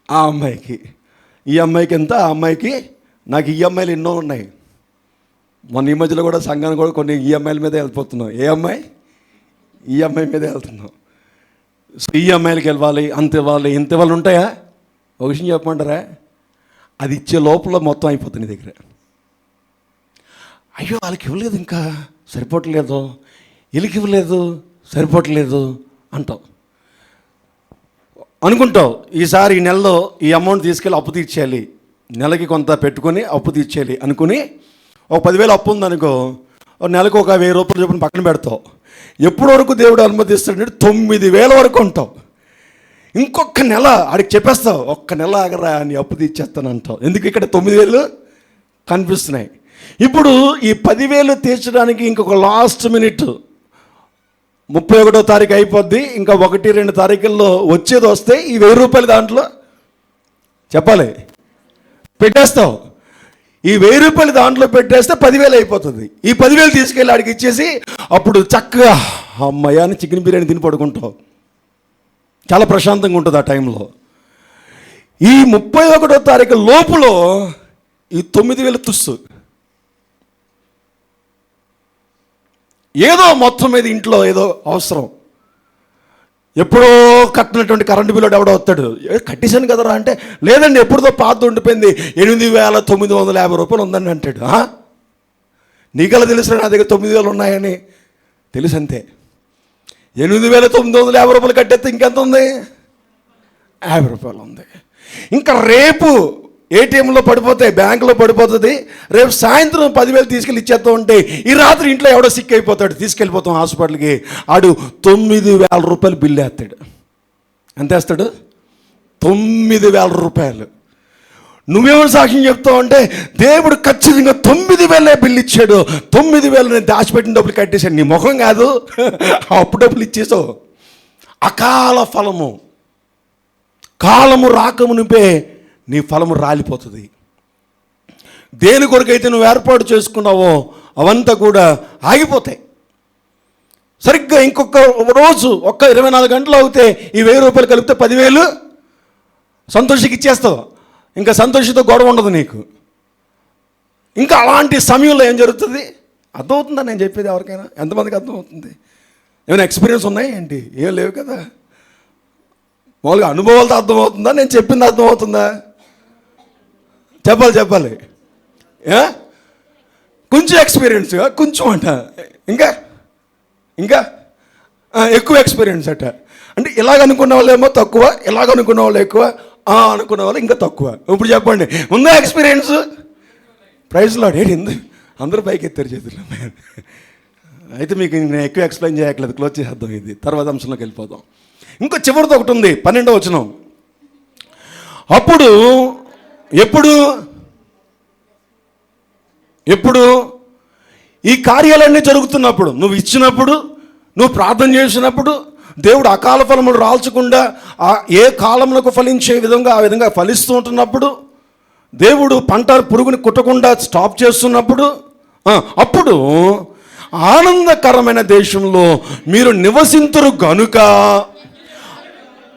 ఆ అమ్మాయికి. ఈ అమ్మాయికి ఎంత, ఆ అమ్మాయికి. నాకు ఈఎంఐలు ఎన్నో ఉన్నాయి. మొన్న ఈ మధ్యలో కూడా సంఘాన్ని కూడా కొన్ని ఈఎంఐల మీద వెళ్ళిపోతున్నాం. ఏ అమ్మాయి? ఈఎంఐ మీదే వెళ్తున్నాం. సో ఈఎంఐలకి వెళ్ళాలి, అంత ఇవ్వాలి, ఇంత ఇవ్వాలి. ఉంటాయా? ఒక విషయం చెప్పమంటారా? అది ఇచ్చే లోపల మొత్తం అయిపోతుంది నీ దగ్గర. అయ్యో వాళ్ళకి ఇవ్వలేదు, ఇంకా సరిపోవట్లేదు, వీళ్ళకి ఇవ్వలేదు, సరిపోవట్లేదు అంటావు. అనుకుంటావు ఈసారి ఈ నెలలో ఈ అమౌంట్ తీసుకెళ్ళి అప్పు తీర్చేయాలి, నెలకి కొంత పెట్టుకొని అప్పు తీర్చేయాలి అనుకుని ఒక 10,000 అప్పు ఉందనుకో, నెలకు ఒక 1,000 రూపాయలు చొప్పున పక్కన పెడతావు. ఎప్పటి వరకు దేవుడు అనుమతిస్తాడంటే 9,000 వరకు ఉంటావు. ఇంకొక నెల ఆడికి చెప్పేస్తావు, ఒక్క నెల ఆగరా నీ అప్పు తీర్చేస్తాను అంటావు. ఎందుకు? ఇక్కడ 9,000 కనిపిస్తున్నాయి. ఇప్పుడు ఈ 10,000 తీర్చడానికి ఇంకొక లాస్ట్ మినిట్ 31వ తారీఖు అయిపోద్ది. ఇంకా 1-2 తారీఖుల్లో వచ్చేది వస్తే ఈ 1,000 రూపాయలు దాంట్లో చెప్పాలి పెట్టేస్తావు. ఈ 1,000 రూపాయలు దాంట్లో పెట్టేస్తే 10,000 అయిపోతుంది. ఈ 10,000 తీసుకెళ్ళి ఆడికి ఇచ్చేసి అప్పుడు చక్కగా అమ్మయ్యాని చికెన్ బిర్యానీ తిని పడుకుంటావు. చాలా ప్రశాంతంగా ఉంటుంది ఆ టైంలో. ఈ 31వ తారీఖు లోపల ఈ 9,000 తుస్సు. ఏదో మొత్తం మీద ఇంట్లో ఏదో అవసరం, ఎప్పుడో కట్టినటువంటి కరెంటు బిల్లు ఎవడో వస్తాడు, కట్టేశాను కదరా అంటే, లేదండి ఎప్పుడుదో పాత ఉండిపోయింది, 8,950 రూపాయలు ఉందండి అంటాడు. నీకలా తెలుసు నా దగ్గర 9,000 ఉన్నాయని? తెలుసు అంతే. 8,950 రూపాయలు కట్టేస్తే ఇంకెంత ఉంది? 50 రూపాయలు ఉంది. ఇంకా రేపు ఏటీఎంలో పడిపోతాయి, బ్యాంకులో పడిపోతుంది. రేపు సాయంత్రం 10,000 తీసుకెళ్ళి ఇచ్చేస్తూ ఉంటే ఈ రాత్రి ఇంట్లో ఎవడో సిక్ అయిపోతాడు, తీసుకెళ్ళిపోతాం హాస్పిటల్కి. ఆడు 9,000 రూపాయలు బిల్లు వేస్తాడు. ఎంత వేస్తాడు? 9,000 రూపాయలు. నువ్వేమో సాక్ష్యం చెప్తావు అంటే, దేవుడు ఖచ్చితంగా 9,000 బిల్లు ఇచ్చాడు, 9,000 నేను దాచిపెట్టిన డబ్బులు కట్టేశాడు. నీ ముఖం కాదు, అప్పు డబ్బులు ఇచ్చేసావు. అకాల ఫలము, కాలము రాకమునిపే నీ ఫలము రాలిపోతుంది. దేని కొరకైతే నువ్వు ఏర్పాటు చేసుకున్నావో అవంతా కూడా ఆగిపోతాయి. సరిగ్గా ఇంకొక రోజు ఒక్క 24 గంటలు అవుతే ఈ 1,000 రూపాయలు కలిపితే 10,000 సంతోషికి ఇచ్చేస్తావు. ఇంకా సంతోషితో గొడవ ఉండదు నీకు. ఇంకా అలాంటి సమయంలో ఏం జరుగుతుంది? అర్థమవుతుందా నేను చెప్పేది ఎవరికైనా? ఎంతమందికి అర్థమవుతుంది? ఏమైనా ఎక్స్పీరియన్స్ ఉన్నాయి ఏంటి? ఏం లేవు కదా. మామూలుగా అనుభవాలతో అర్థమవుతుందా? నేను చెప్పింది అర్థమవుతుందా? చెప్పాలి. కొంచెం ఎక్స్పీరియన్స్గా, కొంచెం అంట, ఇంకా ఎక్కువ ఎక్స్పీరియన్స్ అట. అంటే ఇలాగ అనుకున్న వాళ్ళు ఏమో తక్కువ, ఇలాగ అనుకున్న వాళ్ళు ఎక్కువ, అనుకున్న వాళ్ళు ఇంకా తక్కువ. ఇప్పుడు చెప్పండి, ఉందా ఎక్స్పీరియన్స్? Praise lord. ఏంటి అందరూ పైకి ఎత్తారు చేతులు. అయితే మీకు నేను ఎక్కువ ఎక్స్ప్లెయిన్ చేయట్లేదు, క్లోజ్ చేద్దాం, ఇది తర్వాత అంశంలోకి వెళ్ళిపోదాం. ఇంకో చివరితో ఒకటి ఉంది, 12వ వచనం. అప్పుడు ఎప్పుడు ఈ కార్యాలన్నీ జరుగుతున్నప్పుడు, నువ్వు ఇచ్చినప్పుడు, నువ్వు ప్రార్థన చేసినప్పుడు, దేవుడు అకాల ఫలములు రాల్చకుండా ఏ కాలంలో ఫలించే విధంగా ఆ విధంగా ఫలిస్తూ ఉంటున్నప్పుడు, దేవుడు పంట పురుగుని కుట్టకుండా స్టాప్ చేస్తున్నప్పుడు, అప్పుడు ఆనందకరమైన దేశంలో మీరు నివసింతురు గనుక,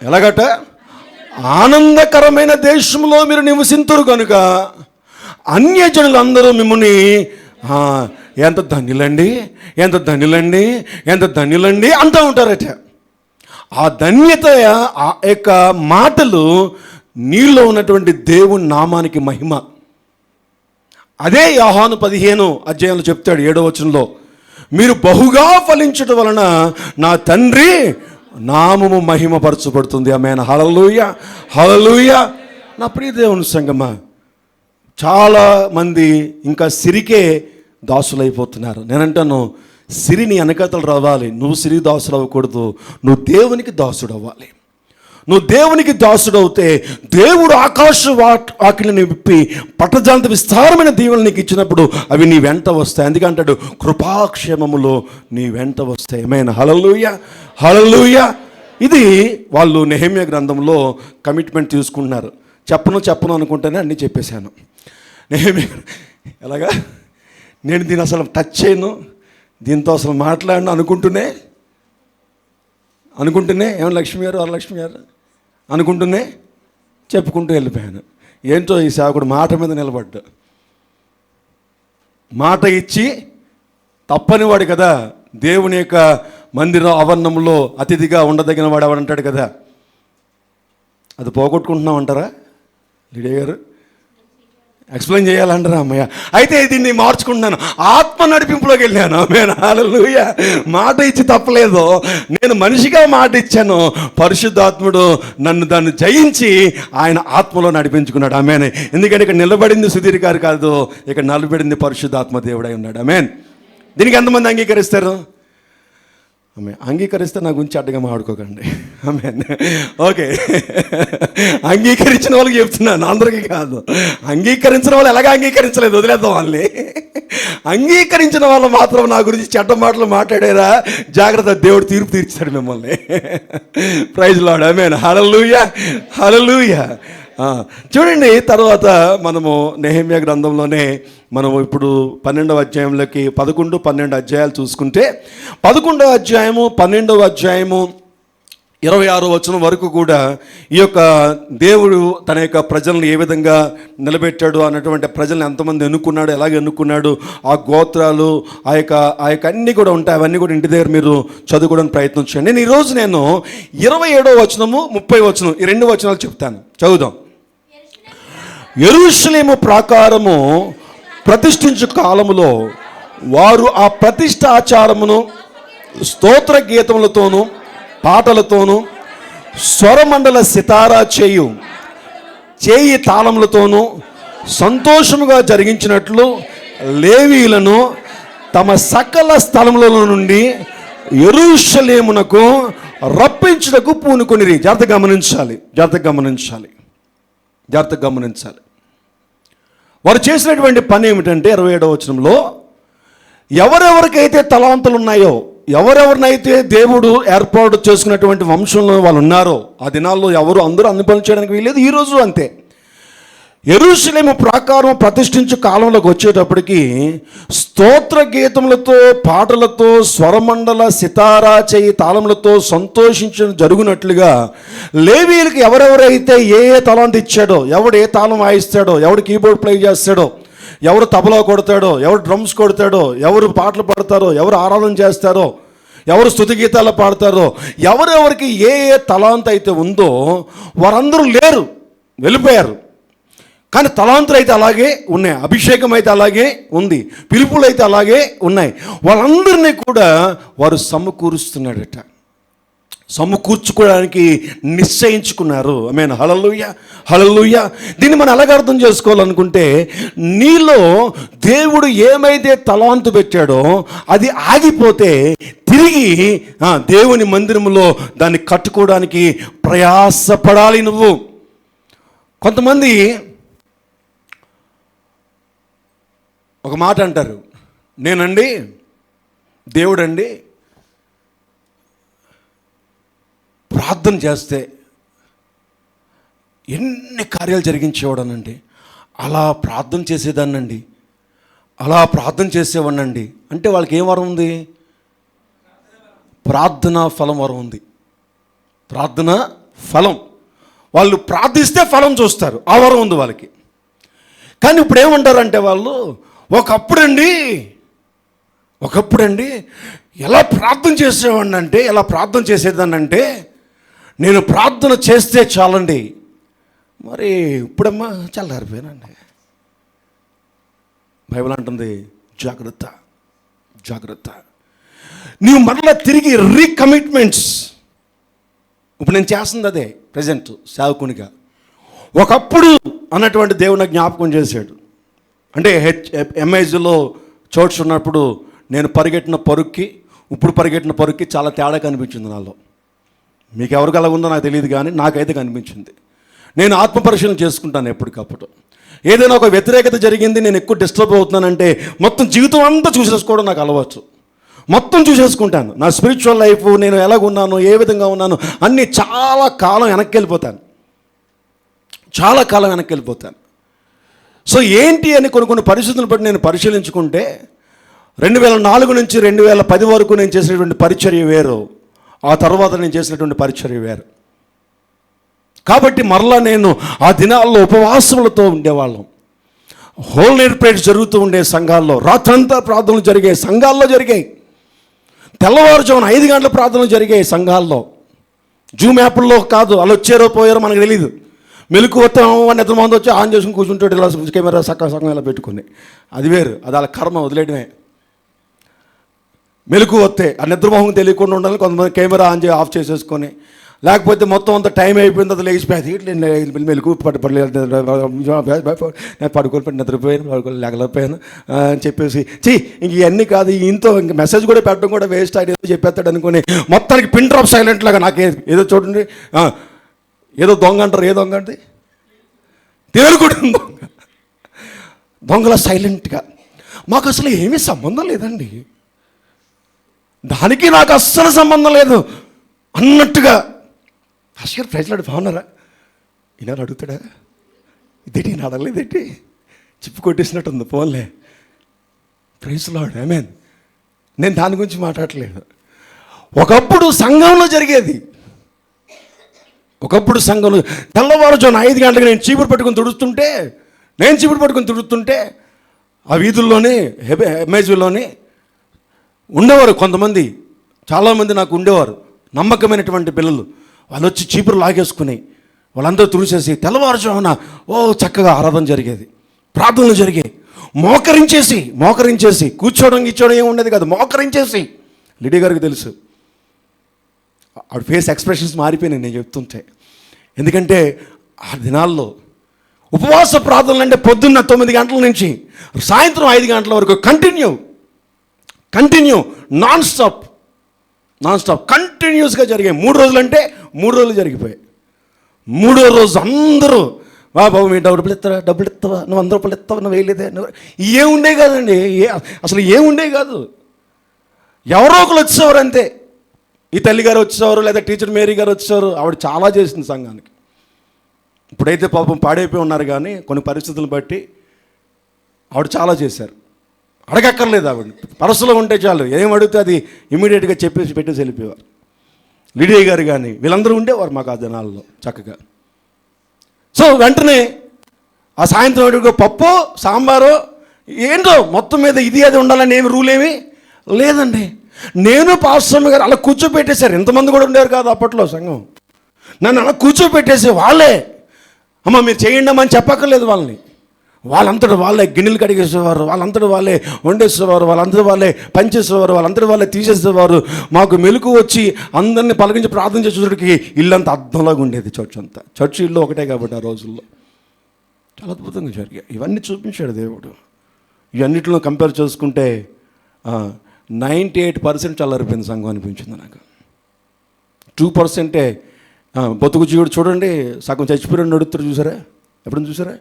ఎలాగట? ఆనందకరమైన దేశంలో మీరు నివసింతురు కనుక అన్యజనులందరూ మిమ్మల్ని ఎంత ధన్యులండి, ఎంత ధన్యులండి, ఎంత ధన్యులండి అంటూ ఉంటారట. ఆ ధన్యత, ఆ యొక్క మాటలు నీలో ఉన్నటువంటి దేవుని నామానికి మహిమ. అదే యోహాను 15 అధ్యాయంలో చెప్తాడు 7వ వచనంలో, మీరు బహుగా ఫలించడం వలన నా తండ్రి నామము మహిమపరచబడుతుంది. ఆమేన్. హల్లెలూయా, హల్లెలూయా. నా ప్రియ దేవుని సంగమా, చాలామంది ఇంకా సిరికే దాసులైపోతున్నారు. నేనంటాను, సిరిని వెనకతలు రావాలి. నువ్వు సిరి దాసుడు అవ్వకూడదు, నువ్వు దేవునికి దాసుడు అవ్వాలి. నువ్వు దేవునికి దాసుడవుతే దేవుడు ఆకాశ వాకిలిని విప్పి పట్టజాంత విస్తారమైన దీవెనలు నీకు ఇచ్చినప్పుడు అవి నీ వెంట వస్తాయి. అందుకే అంటాడు, కృపాక్షేమములో నీ వెంట వస్తాయి. ఆమేన్. హల్లెలూయా, హల్లెలూయా. ఇది వాళ్ళు నెహెమ్యా గ్రంథంలో కమిట్మెంట్ తీసుకున్నారు. చెప్పను అనుకుంటేనే అన్నీ చెప్పేశాను. నెహెమ్యా ఎలాగా, నేను దీన్ని అసలు టచ్ చేయను, దీంతో అసలు మాట్లాడను అనుకుంటూనే ఏమన్నా లక్ష్మి గారు వరలక్ష్మి గారు అనుకుంటూనే చెప్పుకుంటూ వెళ్ళిపోయాను. ఏంటో ఈ సేవకుడు మాట మీద నిలబడ్డా, మాట ఇచ్చి తప్పని వాడు కదా, దేవుని యొక్క మందిర ఆవరణంలో అతిథిగా ఉండదగిన వాడు ఎవడంటాడు కదా, అది పోగొట్టుకుంటున్నాం అంటారా లిడియా గారు? ఎక్స్ప్లెయిన్ చేయాలంటారా? అమ్మయ్య, అయితే దీన్ని మార్చుకుంటున్నాను, ఆత్మ నడిపింపులోకి వెళ్ళాను. ఆమేన్. హల్లెలూయా. మాట ఇచ్చి తప్పలేదు, నేను మనిషిగా మాట ఇచ్చాను, పరిశుద్ధాత్ముడు నన్ను దాన్ని జయించి ఆయన ఆత్మలో నడిపించుకున్నాడు. ఆమేన్. ఎందుకంటే ఇక్కడ నిలబడింది సుధీర్ గారు కాదు, ఇక్కడ నిలబడింది పరిశుద్ధాత్మ దేవుడై ఉన్నాడు. ఆమేన్. దీనికి ఎంతమంది అంగీకరిస్తారు? అంగీకరిస్తే నా గురించి అడ్డగా మాట్లాడుకోకండి. ఆమేన్. ఓకే, అంగీకరించిన వాళ్ళకి చెప్తున్నాను, అందరికీ కాదు. అంగీకరించిన వాళ్ళు ఎలాగ అంగీకరించలేదు, వదిలేద్దాం వాళ్ళని. అంగీకరించిన వాళ్ళు మాత్రం నా గురించి చెడ్డ మాటలు మాట్లాడారా, జాగ్రత్త, దేవుడు తీర్పు తీర్చాడు మిమ్మల్ని. Praise lord. ఆమేన్. హల్లెలూయా, హల్లెలూయా. చూడండి, తర్వాత మనము నెహెమ్యా గ్రంథంలోనే మనము ఇప్పుడు 12వ అధ్యాయంలోకి 11, 12 అధ్యాయాలు చూసుకుంటే 11వ అధ్యాయము 12వ అధ్యాయము 26వ వచనం వరకు కూడా ఈ యొక్క దేవుడు తన యొక్క ప్రజలను ఏ విధంగా నిలబెట్టాడు అన్నటువంటి, ప్రజలను ఎంతమంది ఎన్నుకున్నాడు, ఎలాగ ఎన్నుకున్నాడు, ఆ గోత్రాలు ఆ యొక్క అన్నీ కూడా ఉంటాయి. అవన్నీ కూడా ఇంటి దగ్గర మీరు చదువుకోవడానికి ప్రయత్నించండి. నేను ఈరోజు 27వ వచనము 30వ వచనం ఈ 2 వచనాలు చెప్తాను, చదువుదాం. యెరూషలేము ప్రాకారము ప్రతిష్ఠించు కాలములో వారు ఆ ప్రతిష్ఠ ఆచారమును స్తోత్ర గీతములతోనూ పాటలతోనూ స్వరమండల సితారా చేయి తాళములతోనూ సంతోషముగా జరిగించినట్లు లేవీలను తమ సకల స్థలములలో నుండి యెరూషలేమునకు రప్పించుటకు పూనుకొనిరి. జాగ్రత్తగా గమనించాలి. వారు చేసినటువంటి పని ఏమిటంటే 27వ వచనంలో, ఎవరెవరికైతే తలాంతులు ఉన్నాయో, ఎవరెవరినైతే దేవుడు ఏర్పాటు చేసుకున్నటువంటి వంశంలో వాళ్ళు ఉన్నారో, ఆ దినాల్లో అందరూ అన్ని పనులు చేయడానికి వీలేదు. ఈరోజు అంతే. యెరూషలేము ప్రాకారం ప్రతిష్ఠించు కాలంలోకి వచ్చేటప్పటికి స్తోత్ర గీతములతో, పాటలతో, స్వరమండల సితారా చేయి తాళములతో సంతోషించడం జరుగునట్లుగా లేవీయులకి ఎవరెవరైతే ఏ తలాంత ఇచ్చాడో, ఎవడు ఏ తాళం వాయిస్తాడో, ఎవడు కీబోర్డ్ ప్లే చేస్తాడో, ఎవరు తబలా కొడతాడో, ఎవరు డ్రమ్స్ కొడతాడో, ఎవరు పాటలు పాడతారో, ఎవరు ఆరాధన చేస్తారో, ఎవరు స్తుతి గీతాలు పాడతారో, ఎవరెవరికి ఏ తలాంత అయితే ఉందో వారందరూ లేరు, వెళ్ళిపోయారు. కానీ తలాంతులు అయితే అలాగే ఉన్నాయి, అభిషేకం అయితే అలాగే ఉంది, పిలుపులు అయితే అలాగే ఉన్నాయి. వాళ్ళందరినీ కూడా వారు సమకూరుస్తున్నాడట. సమకూర్చుకోవడానికి నిశ్చయించుకున్నారు. ఆమేన్. హల్లెలూయా, హల్లెలూయా. దీన్ని మనం ఎలాగ అర్థం చేసుకోవాలనుకుంటే, నీలో దేవుడు ఏమైతే తలాంతు పెట్టాడో అది ఆగిపోతే తిరిగి దేవుని మందిరంలో దాన్ని కట్టుకోవడానికి ప్రయాసపడాలి నువ్వు. కొంతమంది ఒక మాట అంటారు, నేనండి దేవుడండి ప్రార్థన చేస్తే ఎన్ని కార్యాలు జరిగించేవాడనండి, అలా ప్రార్థన చేసేదాన్నండి, అలా ప్రార్థన చేసేవాడినండి. అంటే వాళ్ళకి ఏం వరం ఉంది? ప్రార్థనా ఫలం వరం ఉంది. ప్రార్థనా ఫలం, వాళ్ళు ప్రార్థిస్తే ఫలం చూస్తారు, ఆ వరం ఉంది వాళ్ళకి. కానీ ఇప్పుడు ఏమంటారంటే వాళ్ళు, ఒకప్పుడండి ఎలా ప్రార్థన చేసేవాడిని అంటే, ఎలా ప్రార్థన చేసేదాన్నంటే, నేను ప్రార్థన చేస్తే చాలండి, మరి ఇప్పుడమ్మా చల్లారిపోయానండి. బైబిల్ అంటుంది జాగ్రత్త, జాగ్రత్త. నీవు మరలా తిరిగి రీకమిట్మెంట్స్. ఇప్పుడు నేను చేస్తుంది అదే ప్రజెంట్ సేవకునిగా. ఒకప్పుడు అన్నటువంటి దేవుని జ్ఞాపకం చేశాడు. అంటే ఎంఐజీలో చోట్స్ ఉన్నప్పుడు నేను పరిగెట్టిన పరుక్కి ఇప్పుడు పరిగెట్టిన పరుక్కి చాలా తేడా కనిపించింది నాలో. మీకు ఎవరికి అలా ఉందో నాకు తెలియదు, కానీ నాకైతే కనిపించింది. నేను ఆత్మ పరిశీలన చేసుకుంటాను ఎప్పటికప్పుడు. ఏదైనా ఒక వ్యతిరేకత జరిగింది, నేను ఎక్కువ డిస్టర్బ్ అవుతున్నానంటే మొత్తం జీవితం అంతా చూసేసుకోవడం నాకు అలవచ్చు. మొత్తం చూసేసుకుంటాను. నా స్పిరిచువల్ లైఫ్, నేను ఎలాగున్నాను, ఏ విధంగా ఉన్నాను, అన్నీ చాలా కాలం వెనక్కి వెళ్ళిపోతాను, చాలా కాలం వెనక్కి వెళ్ళిపోతాను. సో ఏంటి అని కొన్ని పరిస్థితులను బట్టి నేను పరిశీలించుకుంటే 2004 నుంచి 2010 వరకు నేను చేసినటువంటి పరిచర్య వేరు, ఆ తర్వాత నేను చేసినటువంటి పరిచర్య వేరు. కాబట్టి మరలా నేను ఆ దినాల్లో ఉపవాసములతో ఉండేవాళ్ళం. హోల్ నైట్ ప్రేయర్స్ జరుగుతూ ఉండే సంఘాల్లో, రాత్రంతా ప్రార్థనలు జరిగాయి సంఘాల్లో, జరిగాయి. తెల్లవారుజామున 5 గంటల ప్రార్థనలు జరిగాయి సంఘాల్లో. జూమ్ యాప్ల్లో కాదు, వాళ్ళు వచ్చారో పోయారో మనకు తెలియదు. మెలకు వస్తాం నిద్ర మంది వచ్చి ఆన్ చేసుకుని కూర్చుంటాడు, ఇలా కెమెరా సగం ఇలా పెట్టుకుని. అది వేరు, అది వాళ్ళ కర్మ, వదిలేయడమే. మెలకు వస్తే ఆ నిద్రమోహం తెలియకుండా ఉండాలని కొంతమంది కెమెరా ఆన్ ఆఫ్ చేసేసుకొని, లేకపోతే మొత్తం అంత టైం అయిపోయింది, అది లేచిపోయేది, మెలకు నేను పడుకోని నిద్రపోయాను, లేకపోయాను అని చెప్పేసి ఇంక ఇవన్నీ కాదు, ఇంతో ఇంక మెసేజ్ కూడా పెట్టడం కూడా వేస్ట్, ఆయన ఏదో చెప్పేస్తాడు అనుకుని మొత్తానికి పిన్ డ్రాప్ సైలెంట్ లాగా. నాకే ఏదో చూడండి, ఏదో దొంగ అంటారు, ఏ దొంగ అంటే తేలుకుంటుంది దొంగల సైలెంట్గా. మాకు అసలు ఏమీ సంబంధం లేదండి, దానికి నాకు అస్సలు సంబంధం లేదు అన్నట్టుగా. అసలు ప్రైజ్లాడు బాగున్నారా, ఈయన అడుగుతాడా, ఇదేంటి ఈయన అడగలేదేంటి, చిప్పు కొట్టేసినట్టుంది, పోన్లే. ప్రైజ్ లార్డ్, ఆమేన్. నేను దాని గురించి మాట్లాడలేదు. ఒకప్పుడు సంఘంలో జరిగేది, ఒకప్పుడు సంఘంలో తెల్లవారుజామున 5 గంటలకు నేను చీపురు పట్టుకొని తుడుస్తుంటే ఆ వీధుల్లోనే ఎంఐజీలోనే ఉండేవారు కొంతమంది, చాలామంది నాకు ఉండేవారు నమ్మకమైనటువంటి పిల్లలు. వాళ్ళు వచ్చి చీపురు లాగేసుకుని వాళ్ళందరూ తుడిచేసి తెల్లవారుజామున చక్కగా ఆరాధన జరిగేది, ప్రార్థనలు జరిగాయి. మోకరించేసి కూర్చోవడం ఏమి ఉండేది కాదు, మోకరించేసి. లిడీ గారికి తెలుసు, ఆవిడ ఫేస్ ఎక్స్ప్రెషన్స్ మారిపోయినాయి నేను చెప్తుంటే. ఎందుకంటే ఆ దినాల్లో ఉపవాస ప్రార్థనలు అంటే పొద్దున్న 9 గంటల నుంచి సాయంత్రం 5 గంటల వరకు కంటిన్యూ నాన్ స్టాప్ కంటిన్యూస్గా జరిగాయి. 3 రోజులు అంటే 3 రోజులు జరిగిపోయాయి. 3వ రోజు అందరూ బాబు మీ డబ్బులు ఇస్తావా, నువ్వు 100 రూపాయలు ఇస్తావా, నువ్వు వేయలేదే, ఏముండే కాదండి, అసలు ఏముండే కాదు. ఎవరో ఒకరు వచ్చేవారు అంతే. ఈ తల్లిగారు వచ్చేవారు, లేదా టీచర్ మేరీ గారు వచ్చేవారు. ఆవిడ చాలా చేసింది సంఘానికి. ఇప్పుడైతే పాపం పాడైపోయి ఉన్నారు, కానీ కొన్ని పరిస్థితులను బట్టి ఆవిడ చాలా చేశారు. అడగక్కర్లేదు, ఆవిడ పరసలో ఉంటే చాలు, ఏం అడిగితే అది ఇమీడియట్గా పెట్టేసి వెళ్ళిపోయేవారు. లిడియా గారు కానీ వీళ్ళందరూ ఉండేవారు మాకు ఆ దినాల్లో చక్కగా. సో వెంటనే ఆ సాయంత్రం అడుగు పప్పు సాంబారు ఏంటో మొత్తం మీద ఇది అది ఉండాలని ఏమి రూల్ ఏమీ లేదండి. నేను పాస్టర్ గారు అలా కూర్చోపెట్టేశారు. ఇంతమంది కూడా ఉండేవారు కాదు అప్పట్లో సంఘం. నన్ను అలా కూర్చోపెట్టేసి వాళ్ళే, అమ్మ మీరు చేయండి అమ్మా అని చెప్పక్కర్లేదు వాళ్ళని. వాళ్ళంతటి వాళ్ళే గిన్నెలు కడిగేసేవారు, వాళ్ళంతటి వాళ్ళే వండేసేవారు, వాళ్ళంతటి వాళ్ళే పనిచేసేవారు, వాళ్ళంతటి వాళ్ళే తీసేసేవారు. మాకు మెలకు వచ్చి అందరినీ పలకించి ప్రార్థన చేసేసరికి ఇల్లంతా అద్దంలాగా ఉండేది. చర్చ్ అంతా, చర్చ్ ఇల్లు ఒకటే కాబట్టి ఆ రోజుల్లో చాలా అద్భుతంగా జరిగాయి. ఇవన్నీ చూపించాడు దేవుడు. ఇవన్నిటిలో కంపేర్ చేసుకుంటే 98% చల్లారిపోయింది సంఘం అనిపించింది నాకు. 2% బతుకు జీవుడు చూడండి, సగం చచ్చిపోయినాడు నడుస్తారు, చూసారా? ఎప్పుడైనా చూసారా?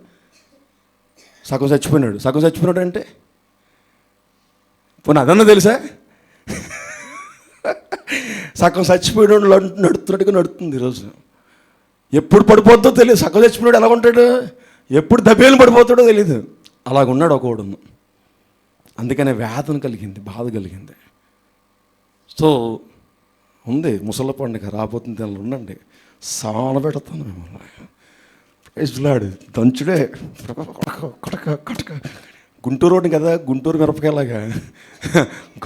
సగం చచ్చిపోయినాడు అంటే పోనీ అదన్నా తెలుసా? సగం చచ్చిపోయినాడు నడుతున్నట్టుగా నడుతుంది ఈరోజు. ఎప్పుడు పడిపోద్దో తెలియదు. సగం చచ్చిపోయినాడు ఎలా ఉంటాడు, ఎప్పుడు దెబ్బేలు పడిపోతాడో తెలియదు. అలాగున్నాడు ఒకడు. అందుకనే వేదన కలిగింది, బాధ కలిగింది. సో ఉంది ముసలి పండుగ రాబోతుంది, దానిలో ఉండండి. సాన పెడతాను మిమ్మల్ని. ప్రైజ్లాడు దంచుడే కటక గుంటూరు రోడ్డు కదా, గుంటూరు మిరపకాయలాగా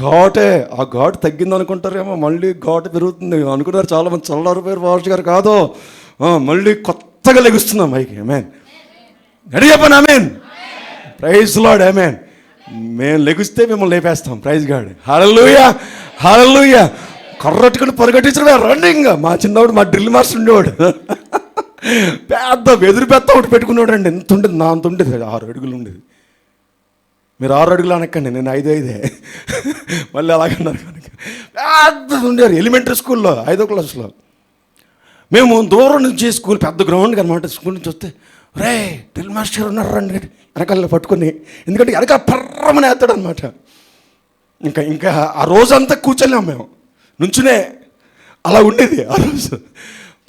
ఘాటే. ఆ ఘాటు తగ్గింది అనుకుంటారేమో, మళ్ళీ ఘాటు పెరుగుతుంది అనుకున్నారు చాలామంది. చల్లారిపోయారు వాష్ గారు కాదు, మళ్ళీ కొత్తగా లెగుస్తున్నాం పైకి. ఆమేన్. రెడీ చెప్పండి ఆమేన్. ప్రైజ్ లార్డ్ ఆమేన్. మేము లెగిస్తే మిమ్మల్ని లేపేస్తాం. Praise god. Hallelujah hallelujah. కర్రట్టుకుని పరిగెట్టించడమే రన్నింగ్. మా చిన్నవాడు, మా డ్రిల్ మాస్టర్ ఉండేవాడు, పెద్ద వెదురు పెద్ద ఒకటి పెట్టుకున్నాడు అండి. ఎంత ఉండేది, నా అంత ఉండేది, 6 అడుగులు ఉండేది. మీరు 6 అడుగులు అనక్కండి, నేను 5 మళ్ళీ అలాగన్నారు కనుక. పెద్దది ఉండేవారు ఎలిమెంటరీ స్కూల్లో 5వ క్లాస్లో. మేము దూరం నుంచి స్కూల్, పెద్ద గ్రౌండ్ అనమాట, స్కూల్ నుంచి వస్తే రే డ్రిల్ మాస్టర్ ఉన్నారు రండి వెనకాల పట్టుకొని, ఎందుకంటే వెనకాల పర్రమని వేస్తాడు అనమాట. ఇంకా ఆ రోజంతా కూర్చోలేము మేము, నుంచునే అలా ఉండేది ఆ రోజు.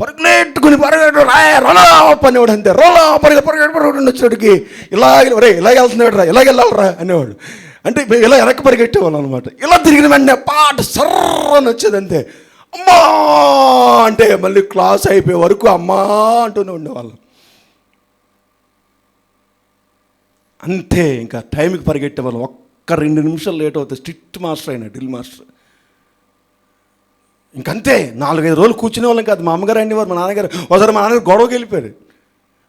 పరుగులెట్టుకుని రోలాప్ అనేవాడు, అంతే. రోలా పరిగెట్టి వచ్చేటికి ఇలాగ వెళ్తున్నాడు రా, ఇలాగ వెళ్ళాలరా అనేవాడు. అంటే ఇలా వెనక్కి పరిగెట్టేవాళ్ళం అనమాట. ఇలా తిరిగిన వెంటనే పాట సర్రని వచ్చేది, అంతే. అమ్మా అంటే మళ్ళీ క్లాస్ అయిపోయే వరకు అమ్మా అంటూనే ఉండేవాళ్ళం. అంతే, ఇంకా టైంకి పరిగెట్టేవాళ్ళం. ఒక్క 2 నిమిషాలు లేట్ అవుతుంది. స్ట్రిక్ట్ మాస్టర్ అయినా డ్రిల్ మాస్టర్. ఇంకంతే 4-5 రోజులు కూర్చునే వాళ్ళం కాదు. మా అమ్మగారు అనేవారు, మా నాన్నగారు ఒకసారి మా నాన్నగారు గొడవకి వెళ్ళిపోయారు.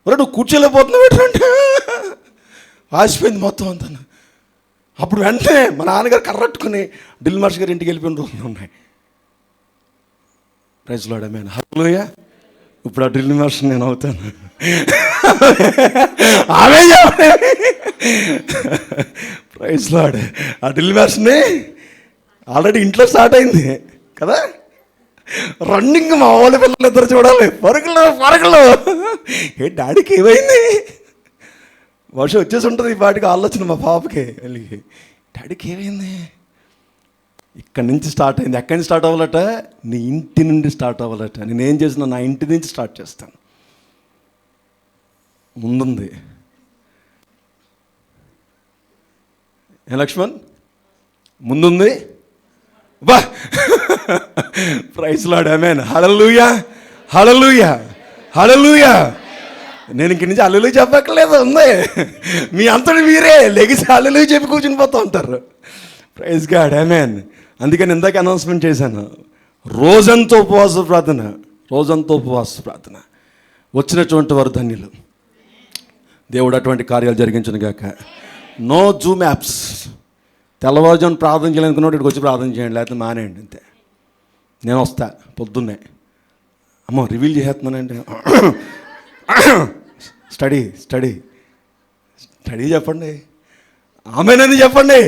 నువ్వు కూర్చోలేకపోతున్నావు ఏంటంటే, ఆసిపోయింది మొత్తం అంతా. అప్పుడు వెంటనే మా నాన్నగారు కర్రట్టుకుని డ్రిల్ మాస్టర్ గారు ఇంటికి వెళ్ళిపోయిన రోజులు ఉన్నాయి. ప్రైజ్ లార్డ్ ఆమేన్. హల్లెలూయా. ఇప్పుడు ఆ డ్రిల్ మాస్టర్ నేను అవుతాను. ఆమె ప్రైజ్ లార్డ్. ఆ డ్రిల్ మాస్టర్ని ఆల్రెడీ ఇంట్లో స్టార్ట్ అయింది కదా రన్నింగ్. మా వాళ్ళ పిల్లలు ఇద్దరు చూడాలి, పరుగులు. ఏ డాడీకి ఏమైంది, వర్షం వచ్చేసి ఉంటుంది ఈ పాటికి ఆలోచన మా పాపకి. డాడీకి ఏమైంది, ఇక్కడి నుంచి స్టార్ట్ అయింది. ఎక్కడి నుంచి స్టార్ట్ అవ్వాలట, నీ ఇంటి నుండి స్టార్ట్ అవ్వాలట. నేనేం చేసిన, నా ఇంటి నుంచి స్టార్ట్ చేస్తాను. ముందుంది ఏ లక్ష్మణ్, ముందుంది బా. ప్రైజ్ లార్డ్ ఆమేన్. హల్లెలూయా హల్లెలూయా హల్లెలూయా. నేను ఇంక నుంచి హల్లెలూయా చెప్పక్కర్లేదు, ఉంది. మీ అంతటి మీరే లెగిసి హల్లెలూయా చెప్పి కూర్చుని పోతూ ఉంటారు. ప్రైజ్ గాడ్ ఆమేన్. అందుకని ఇందాక అనౌన్స్మెంట్ చేశాను, రోజంతా ఉపవాస ప్రార్థన. వచ్చినటువంటి వారు ధన్యులు. దేవుడు అటువంటి కార్యాలు జరిగించను గాక. No Zoom apps. తెల్లవారుజామున ప్రార్థన చేయాలనుకున్నాడు, ఇక్కడికి వచ్చి ప్రార్థన చేయండి, లేకపోతే మానేయండి, అంతే. నేను వస్తా పొద్దున్నే. అమ్మో రివీల్ చేస్తున్నానండి. స్టడీ చెప్పండి, ఆమెనని చెప్పండి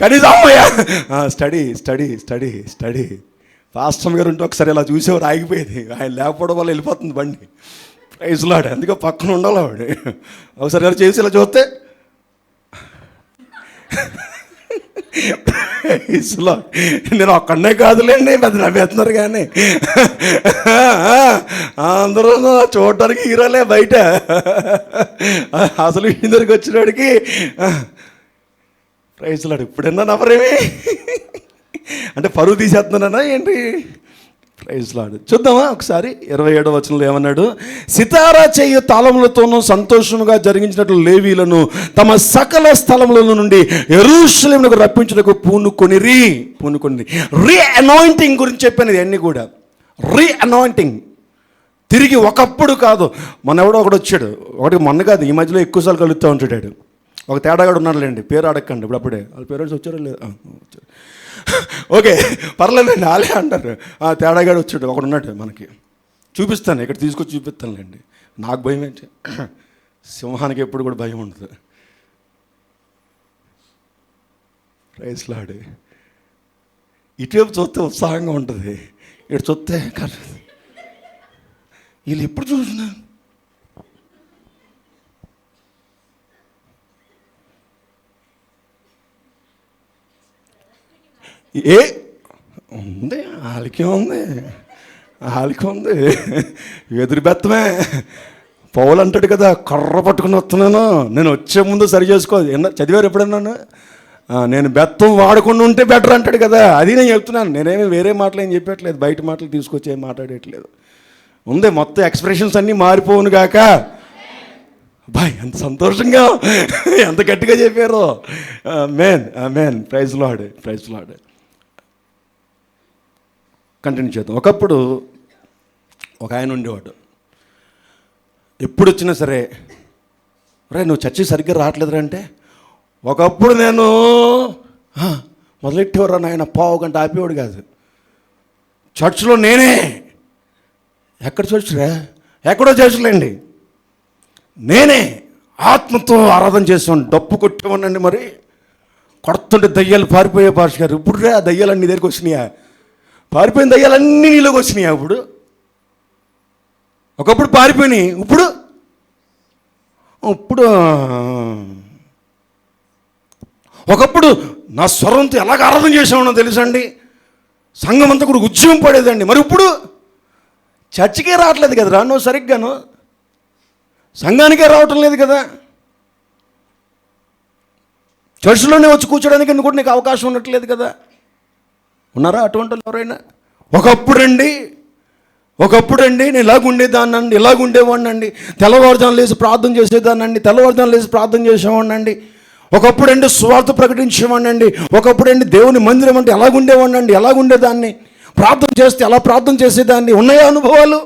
కనీసం. అమ్మయ్య స్టడీ. పాస్టర్ గారు ఉంటే ఒకసారి ఇలా చూసేవారు, ఆగిపోయేది. ఆయన లేకపోవడం వల్ల వెళ్ళిపోతుంది బండి. Praise Lord. అందుకే పక్కన ఉండాలి ఆవిడ. ఒకసారి ఇలా చేసి ఇలా చూస్తే నేను ఒక్కడనే కాదులేండి, పెద్ద నవ్వేస్తున్నారు. కానీ అందరూ చూడటానికి హీరోలే బయట. అసలు ఇంటి దగ్గరికి వచ్చినవాడికి ప్రైజ్ లార్డ్. ఇప్పుడన్నా నవ్వరేమి అంటే పరువు తీసేస్తున్నానా ఏంటి? Praise Lord. చూద్దామా ఒకసారి 27వ వచనంలో ఏమన్నాడు? సితారా చేయు తాళములతోనూ సంతోషముగా జరిగించినట్లు లేవీలను తమ సకల స్థలముల నుండి యెరూషలేమునకు రప్పించుటకు పూనుకొనిరి. రీ అనాయింటింగ్ గురించి చెప్పాను. ఇవన్నీ కూడా రీ అనాయింటింగ్, తిరిగి ఒకప్పుడు కాదు, ఎవడో ఒకడు వచ్చాడు, మొన్న కాదు, ఈ మధ్యలో ఎక్కువసార్లు కలుగుతూ ఉంటాడు. ఒక తేడాగాడు ఉన్నాడులేండి, పేరు అడగండి. ఇప్పుడు అప్పుడే వాళ్ళ పేరెంట్స్ వచ్చారో లేదు, వచ్చారు, ఓకే పర్లేదండి, వాళ్ళే అంటారు. తేడాగాడు వచ్చాడు, ఒకడు ఉన్నాడు మనకి. చూపిస్తాను, ఇక్కడ తీసుకొచ్చి చూపిస్తానులేండి. నాకు భయం ఏంటి, సింహానికి ఎప్పుడు కూడా భయం ఉండదు. Praise Lord. ఇటువైపు చూస్తే ఉత్సాహంగా ఉంటుంది, ఇటు చూస్తే వీళ్ళు ఎప్పుడు చూసినా ఉంది, వాళ్ళకే ఉంది, ఎదురు బెత్తమే. పౌలు అంటాడు కదా, కర్ర పట్టుకుని వస్తున్నాను, నేను వచ్చే ముందు సరి చేసుకో. చదివారు ఎప్పుడన్నా? నేను బెత్తం వాడకుండా ఉంటే బెటర్ అంటాడు కదా, అది నేను చెప్తున్నాను. నేనేమి వేరే మాటలు ఏం చెప్పట్లేదు, బయట మాటలు తీసుకొచ్చి ఏం మాట్లాడట్లేదు. ఉంది, మొత్తం ఎక్స్ప్రెషన్స్ అన్నీ మారిపోను గాక. బాయ్, ఎంత సంతోషంగా, ఎంత గట్టిగా చెప్పారు. ఆమేన్. Praise lord. కంటిన్యూ చేద్దాం. ఒకప్పుడు ఒక ఆయన ఉండేవాడు, ఎప్పుడు వచ్చినా సరే, రే నువ్వు చర్చి సరిగ్గా రావట్లేదురా అంటే, ఒకప్పుడు నేను మొదలెట్టేవారు నాయన, పావు గంట ఆపేవాడు కాదు. చర్చిలో నేనే, ఎక్కడ చర్చిరా, ఎక్కడో చర్చిలేండి, నేనే ఆత్మతో ఆరాధన చేసేవాడిని, డప్పు కొట్టేవాడినండి. మరి కొడుతుంటే దయ్యాలు పారిపోయే పాష గారు. ఇప్పుడు రే, ఆ దయ్యాలన్నీ నీ దగ్గరికి వచ్చినాయా? పారిపోయిన దయ్యాలన్నీ నీలోకి వచ్చినాయా? ఇప్పుడు ఒకప్పుడు పారిపోయినాయి, ఇప్పుడు ఒకప్పుడు నా స్వరంతో ఎలాగ ఆరాధన చేసామో తెలుసండి, సంఘం అంతా కూడా ఉద్యమం పడేదండి. మరి ఇప్పుడు చర్చికే రావట్లేదు కదరా నువ్వు, సరిగ్గాను సంఘానికే రావటం లేదు కదా, చర్చిలోనే వచ్చి కూర్చోడానికి కూడా నీకు అవకాశం ఉండట్లేదు కదా. ఉన్నారా అటువంటి వాళ్ళు ఎవరైనా? ఒకప్పుడండి నేను ఇలాగుండేవాడినండి, తెల్లవారుజామున లేచి ప్రార్థన చేసేదాన్నండి, ప్రార్థన చేసేవాడినండి. ఒకప్పుడండి సువార్త ప్రకటించేవాడినండి. ఒకప్పుడండి దేవుని మందిరం అంటే ఎలాగుండేదాన్ని, ప్రార్థన చేస్తే ఎలా ప్రార్థన చేసేదాన్ని. ఉన్నాయా అనుభవాలు?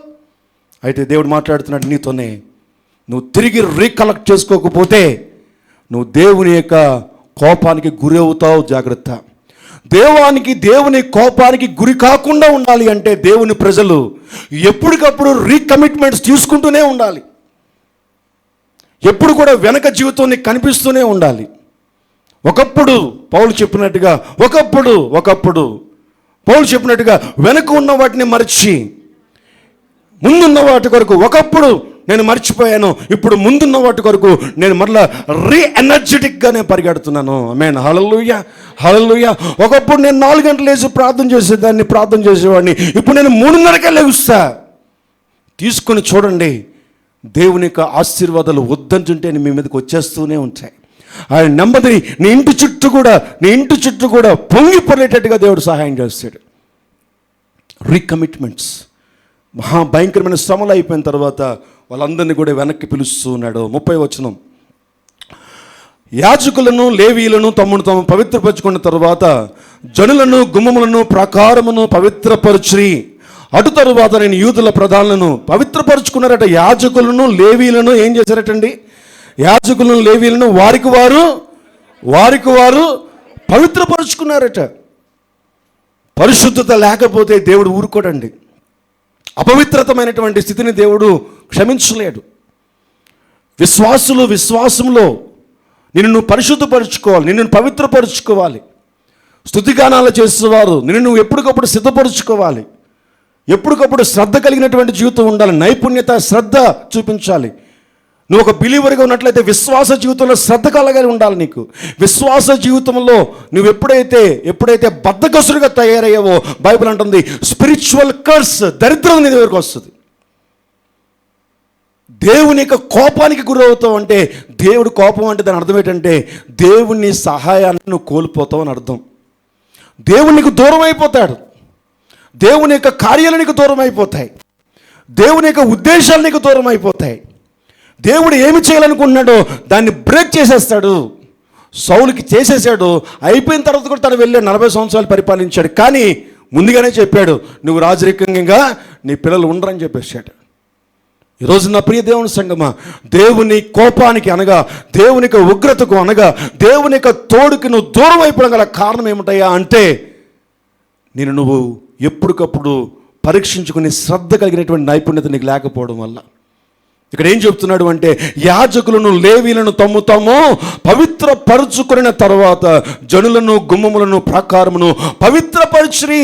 అయితే దేవుడు మాట్లాడుతున్నాడు నీతోనే. నువ్వు తిరిగి రీకలెక్ట్ చేసుకోకపోతే నువ్వు దేవుని యొక్క కోపానికి గురి అవుతావు. జాగ్రత్త. దేవుని కోపానికి గురి కాకుండా ఉండాలి అంటే దేవుని ప్రజలు ఎప్పటికప్పుడు రీకమిట్మెంట్స్ తీసుకుంటూనే ఉండాలి. ఎప్పుడు కూడా వెనక జీవితం కనిపిస్తూనే ఉండాలి. ఒకప్పుడు పౌలు చెప్పినట్టుగా వెనక ఉన్న వాటిని మర్చి ముందున్న వాటి కొరకు, ఒకప్పుడు నేను మర్చిపోయాను, ఇప్పుడు ముందున్న వాటి కొరకు నేను మరలా ఎనర్జెటిక్గానే పరిగెడుతున్నాను. ఆమేన్. హల్లెలూయా. ఒకప్పుడు నేను 4 గంటలు లేచి ప్రార్థన చేసేవాడిని, ఇప్పుడు నేను 3:30కే లేగుస్తా. తీసుకొని చూడండి, దేవుని యొక్క ఆశీర్వాదాలు వద్దంటుంటే మీ మీదకి వచ్చేస్తూనే ఉంటాయి. ఆయన నెమ్మది నీ ఇంటి చుట్టూ కూడా పొంగిపోయేటట్టుగా దేవుడు సహాయం చేస్తాడు. రీకమిట్మెంట్స్. మహాభయంకరమైన శ్రమలు అయిపోయిన తర్వాత వాళ్ళందరినీ కూడా వెనక్కి పిలుస్తూ ఉన్నాడు. 30వ వచనం. యాజకులను లేవీయులను తాము పవిత్రపరచుకున్న తర్వాత జనులను గుమ్మములను ప్రాకారమును పవిత్రపరచి, అటు తరువాత నేను యూదుల ప్రధానులను పవిత్రపరుచుకున్నారట. యాజకులను లేవీయులను ఏం చేశారటండి? యాజకులను లేవీయులను వారికి వారు పవిత్రపరుచుకున్నారట. పరిశుద్ధత లేకపోతే దేవుడు ఊరుకోడండి. అపవిత్రతమైనటువంటి స్థితిని దేవుడు క్షమించలేడు. విశ్వాసంలో నిన్ను పరిశుద్ధపరుచుకోవాలి, నిన్ను పవిత్రపరుచుకోవాలి. స్తుతిగానాలు చేసేవారు నిన్ను ఎప్పటికప్పుడు సిద్ధపరుచుకోవాలి. ఎప్పటికప్పుడు శ్రద్ధ కలిగినటువంటి జీవితం ఉండాలి. నైపుణ్యత, శ్రద్ధ చూపించాలి. నువ్వు ఒక బిలీవర్గా ఉన్నట్లయితే విశ్వాస జీవితంలో శ్రద్ధ కలగాలి ఉండాలి నీకు. విశ్వాస జీవితంలో నువ్వు ఎప్పుడైతే బద్ధకస్తుడిగా తయారయ్యావో బైబిల్ అంటుంది స్పిరిచువల్ కర్స్, దరిద్రం నీ దగ్గరికి వస్తుంది. దేవుని యొక్క కోపానికి గురవుతావు అంటే, దేవుడు కోపం అంటే దాని అర్థం ఏంటంటే దేవుని సహాయాన్ని నువ్వు కోల్పోతావు అని అర్థం. దేవునికి దూరం అయిపోతాడు. దేవుని యొక్క కార్యాలు నీకు దూరం అయిపోతాయి. దేవుని యొక్క ఉద్దేశాలు నీకు దూరం అయిపోతాయి. దేవుడు ఏమి చేయాలనుకుంటున్నాడో దాన్ని బ్రేక్ చేసేస్తాడు. సౌలుకి చేసేసాడు. అయిపోయిన తర్వాత కూడా తను వెళ్ళి 40 సంవత్సరాలు పరిపాలించాడు. కానీ ముందుగానే చెప్పాడు, నువ్వు రాజరికంగా నీ పిల్లలు ఉండరని చెప్పేశాడు. ఈరోజు నా ప్రియ దేవుని సంగమా, దేవుని కోపానికి అనగా, దేవుని యొక్క ఉగ్రతకు అనగా, దేవుని యొక్క తోడుకి నువ్వు దూరం అయిపోవడం గల కారణం ఏమిటయ్యా అంటే, నువ్వు ఎప్పటికప్పుడు పరీక్షించుకుని శ్రద్ధ కలిగినటువంటి నైపుణ్యత నీకు లేకపోవడం వల్ల. ఇక్కడ ఏం చెప్తున్నాడు అంటే, యాజకులను లేవీలను తాము పవిత్రపరుచుకున్న తర్వాత జనులను గుమ్మములను ప్రాకారమును పరిశుద్ధపరిచిరి.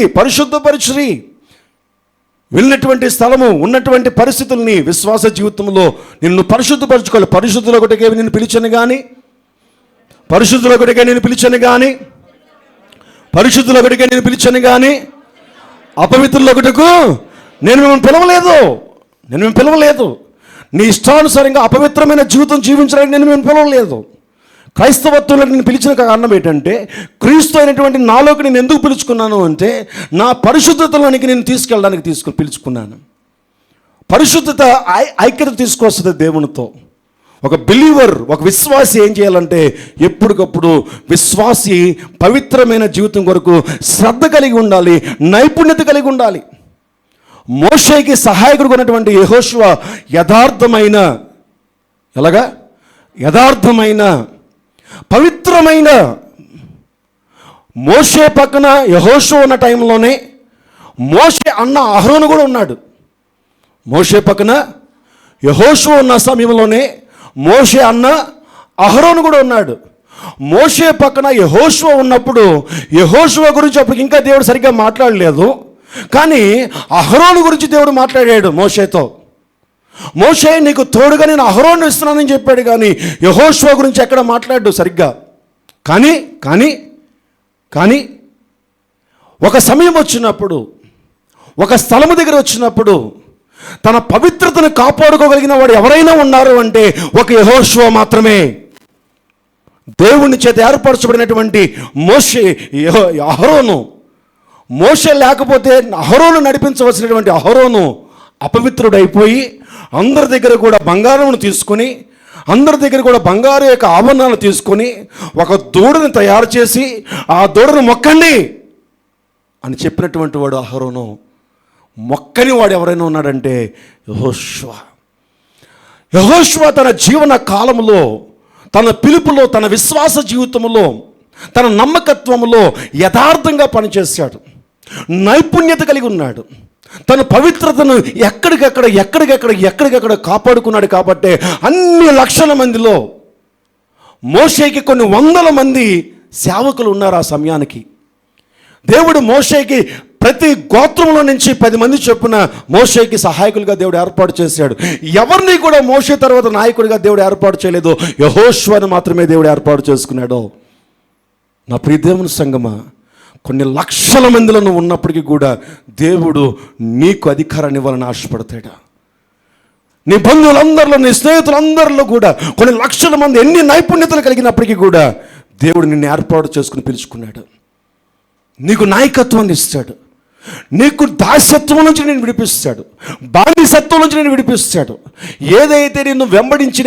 వెళ్ళినటువంటి స్థలము, ఉన్నటువంటి పరిస్థితుల్ని, విశ్వాస జీవితంలో నిన్ను పరిశుద్ధపరచుకోవాలి. పరిశుద్ధుల ఒకటికే నేను పిలిచాను కానీ అపవిత్రుల ఒకటికు నేను మిమ్మల్ని పిలవలేదు. నీ ఇష్టానుసారంగా అపవిత్రమైన జీవితం జీవించడానికి నేను మిమ్మల్ని పిలవలేదు. క్రైస్తవత్వంలో నేను పిలిచిన కారణం ఏంటంటే, క్రీస్తు అయినటువంటి నాలోకి నేను ఎందుకు పిలుచుకున్నాను అంటే, నా పరిశుద్ధతలోనికి నేను తీసుకెళ్ళడానికి పిలుచుకున్నాను. పరిశుద్ధత ఐక్యత తీసుకొస్తుంది దేవునితో. ఒక బిలీవర్, ఒక విశ్వాసి ఏం చేయాలంటే, ఎప్పటికప్పుడు విశ్వాసి పవిత్రమైన జీవితం కొరకు శ్రద్ధ కలిగి ఉండాలి, నైపుణ్యత కలిగి ఉండాలి. మోషేకి సహాయకుడుగా ఉన్నటువంటి యెహోషువ యథార్థమైన పవిత్రమైన, మోషే పక్కన యెహోషువ ఉన్న టైంలోనే మోషే అన్న అహరోను కూడా ఉన్నాడు. మోషే పక్కన యెహోషువ ఉన్న సమయంలోనే మోషే అన్న అహరోను కూడా ఉన్నాడు. మోషే పక్కన యెహోషువ ఉన్నప్పుడు యెహోషువ గురించి అప్పుడు ఇంకా దేవుడు సరిగ్గా మాట్లాడలేదు, కానీ అహరోను గురించి దేవుడు మాట్లాడాడు మోషేతో. మోషే నీకు తోడుగా నేను అహరోను ఇస్తున్నానని చెప్పాడు, కానీ యెహోషువ గురించి ఎక్కడ మాట్లాడు సరిగ్గా. కానీ ఒక సమయం వచ్చినప్పుడు, ఒక స్థలము దగ్గర వచ్చినప్పుడు, తన పవిత్రతను కాపాడుకోగలిగిన వాడు ఎవరైనా ఉన్నారు అంటే ఒక యెహోషువ మాత్రమే. దేవుని చేత ఏర్పరచబడినటువంటి అహరోను. మోషే లేకపోతే అహరోను నడిపించవలసినటువంటి అహరోను అపవిత్రుడైపోయి, అందరి దగ్గర కూడా బంగారమును తీసుకొని, అందరి దగ్గర కూడా బంగారు యొక్క ఆభరణాలు తీసుకొని ఒక దూడని తయారు చేసి ఆ దూడను మొక్కండి అని చెప్పినటువంటి వాడు అహరోను. మొక్కని వాడు ఎవరైనా ఉన్నాడంటే యెహోషువ తన జీవన కాలంలో, తన పిలుపులో, తన విశ్వాస జీవితంలో, తన నమ్మకత్వంలో యథార్థంగా పనిచేశాడు, నైపుణ్యత కలిగి ఉన్నాడు. తన పవిత్రతను ఎక్కడికెక్కడ కాపాడుకున్నాడు. కాబట్టి అన్ని లక్షల మందిలో మోషేకి కొన్ని వందల మంది సేవకులు ఉన్నారు. ఆ సమయానికి దేవుడు మోషేకి ప్రతి గోత్రంలో నుంచి 10 మంది చొప్పున మోషేకి సహాయకులుగా దేవుడు ఏర్పాటు చేశాడు. ఎవరిని కూడా మోషే తర్వాత నాయకుడిగా దేవుడు ఏర్పాటు చేయలేదు, యెహోషువను మాత్రమే దేవుడు ఏర్పాటు చేసుకున్నాడు. నా ప్రియ దేవుని సంగమా, కొన్ని లక్షల మందిలో నువ్వు ఉన్నప్పటికీ కూడా దేవుడు నీకు అధికారాన్ని ఇవ్వాలని ఆశపడతాడు. నీ బంధువులందరిలో, నీ స్నేహితులందరిలో కూడా కొన్ని లక్షల మంది ఎన్ని నైపుణ్యతలు కలిగినప్పటికీ కూడా దేవుడు నిన్ను ఏర్పాటు చేసుకుని పిలుచుకున్నాడు. నీకు నాయకత్వాన్ని ఇస్తాడు, నీకు దాస్యత్వం నుంచి నేను విడిపిస్తాడు, బానిసత్వం నుంచి నేను విడిపిస్తాడు. ఏదైతే నిన్ను వెంబడించి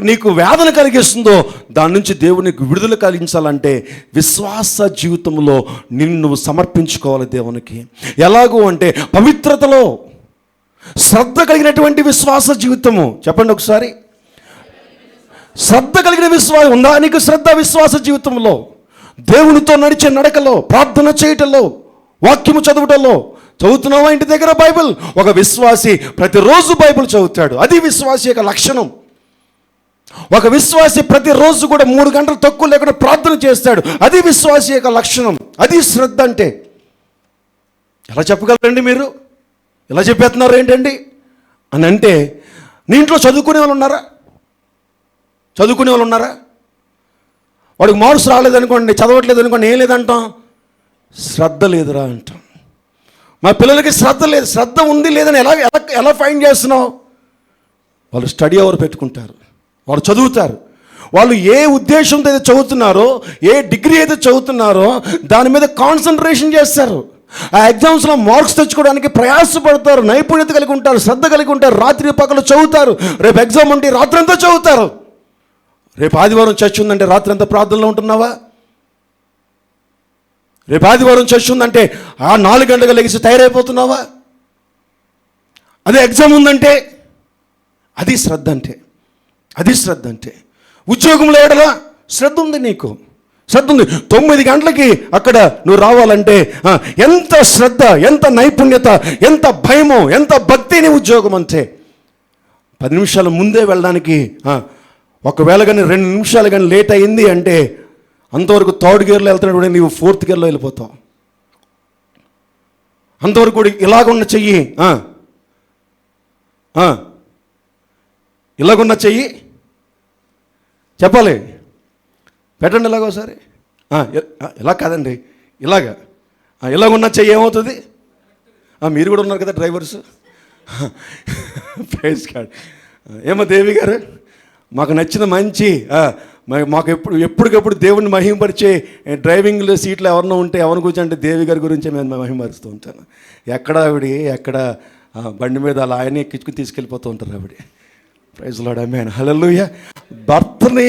నీకు వేదన కలిగిస్తుందో దాని నుంచి దేవుడు నీకు విడుదల కలిగించాలంటే విశ్వాస జీవితంలో నిన్ను సమర్పించుకోవాలి దేవునికి. ఎలాగూ అంటే పవిత్రతలో శ్రద్ధ కలిగినటువంటి విశ్వాస జీవితము. చెప్పండి ఒకసారి, శ్రద్ధ కలిగిన విశ్వాసం ఉందా నీకు? శ్రద్ధ విశ్వాస జీవితంలో, దేవునితో నడిచే నడకలో, ప్రార్థన చేయటంలో, వాక్యము చదువుతున్నావా ఇంటి దగ్గర బైబిల్? ఒక విశ్వాసి ప్రతిరోజు బైబిల్ చదువుతాడు, అది విశ్వాసి యొక్క లక్షణం. ఒక విశ్వాసి ప్రతిరోజు కూడా 3 గంటలు తక్కువ లేకుండా ప్రార్థన చేస్తాడు, అది విశ్వాసి యొక్క లక్షణం. అది శ్రద్ధ అంటే. ఎలా చెప్పగలరండి మీరు? ఎలా చెప్పేస్తున్నారు ఏంటండి అని అంటే, నీ ఇంట్లో చదువుకునే వాళ్ళు ఉన్నారా? వాడికి మార్క్స్ రాలేదనుకోండి, చదవట్లేదు అనుకోండి, ఏం లేదంటాం, శ్రద్ధ లేదురా అంటాం. మా పిల్లలకి శ్రద్ధ లేదు. శ్రద్ధ ఉంది లేదని ఎలా ఫైండ్ చేస్తున్నావు? వాళ్ళు స్టడీ అవర్ పెట్టుకుంటారు, వాళ్ళు చదువుతారు. వాళ్ళు ఏ ఉద్దేశంతో అయితే చదువుతున్నారో, ఏ డిగ్రీ అయితే చదువుతున్నారో దాని మీద కాన్సన్ట్రేషన్ చేస్తారు. ఆ ఎగ్జామ్స్లో మార్క్స్ తెచ్చుకోవడానికి ప్రయాసపడతారు, నైపుణ్యత కలిగి ఉంటారు, శ్రద్ధ కలిగి ఉంటారు. రాత్రి పగలు చదువుతారు. రేపు ఎగ్జామ్ ఉంటే రాత్రంతా చదువుతారు. రేపు ఆదివారం చర్చ్ ఉందంటే రాత్రి అంతా ప్రార్థనలో ఉంటున్నావా? రేపు ఆదివారం చర్చ్ ఉందంటే 4 గంటలకు లెగిసి తయారైపోతున్నావా? అదే ఎగ్జామ్ ఉందంటే అది శ్రద్ధ అంటే, అది శ్రద్ధ అంటే. ఉద్యోగంలో ఏడలా శ్రద్ధ ఉంది, నీకు శ్రద్ధ ఉంది. 9 గంటలకి అక్కడ నువ్వు రావాలంటే ఎంత శ్రద్ధ, ఎంత నైపుణ్యత, ఎంత భయము, ఎంత భక్తి నీ ఉద్యోగం అంటే. 10 నిమిషాల ముందే వెళ్ళడానికి, ఒకవేళ కానీ 2 నిమిషాలు కానీ లేట్ అయింది అంటే అంతవరకు 3rd గేర్లో వెళ్తున్నాడు, నీవు 4th గేర్లో వెళ్ళిపోతావు. అంతవరకు కూడా ఇలాగున్న చెయ్యి, ఇలాగున్న చెయ్యి చెప్పాలి, పెట్టండి ఇలాగ ఒకసారి. ఇలా కాదండి, ఇలాగున్న చెయ్యి ఏమవుతుంది? మీరు కూడా ఉన్నారు కదా డ్రైవర్స్, ప్రైజ్ గాడ్. ఏమో దేవి గారు, మాకు నచ్చిన మంచి మాకు ఎప్పటికప్పుడు దేవుడిని మహిమపరిచే డ్రైవింగ్ సీట్లో ఎవరన్నా ఉంటే ఎవరిని కూర్చోంటే దేవి గారి గురించి నేను మహిమపరుస్తూ ఉంటాను. ఎక్కడ బండి మీద అలా ఆయన ఎక్కించుకుని తీసుకెళ్ళిపోతూ ఉంటారు ఆవిడ. ప్రైజ్ లార్డ్, ఆమేన్, హల్లెలూయా. భర్తని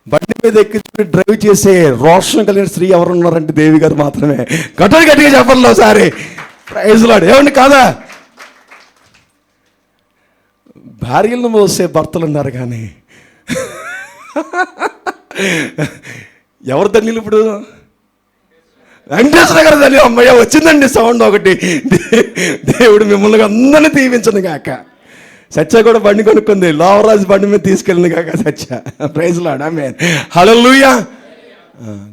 బండి మీద ఎక్కించుకుని డ్రైవ్ చేసే రోషం కలిగిన స్త్రీ ఎవరు ఉన్నారంటే దేవి గారు మాత్రమే. గట్టిగా చెప్పండి ఒకసారి, ప్రైజ్ లార్డ్. ఏమండి కాదా? భార్యలను మోసే భర్తలు ఉన్నారు కానీ ఎవరు ధన్యులు ఇప్పుడు? వెంకటేశ్వర గారు ధన్యులు. అమ్మయ్య వచ్చిందండి సౌండ్ ఒకటి. దేవుడు మిమ్మల్ని అందరినీ దీవించను గాక. సత్య కూడా బండి కొనుక్కుంది, లావరాజు బండి మీద తీసుకెళ్ళిన కాక సత్య. ప్రైజ్ లార్డ్, ఆమేన్, హల్లెలూయా.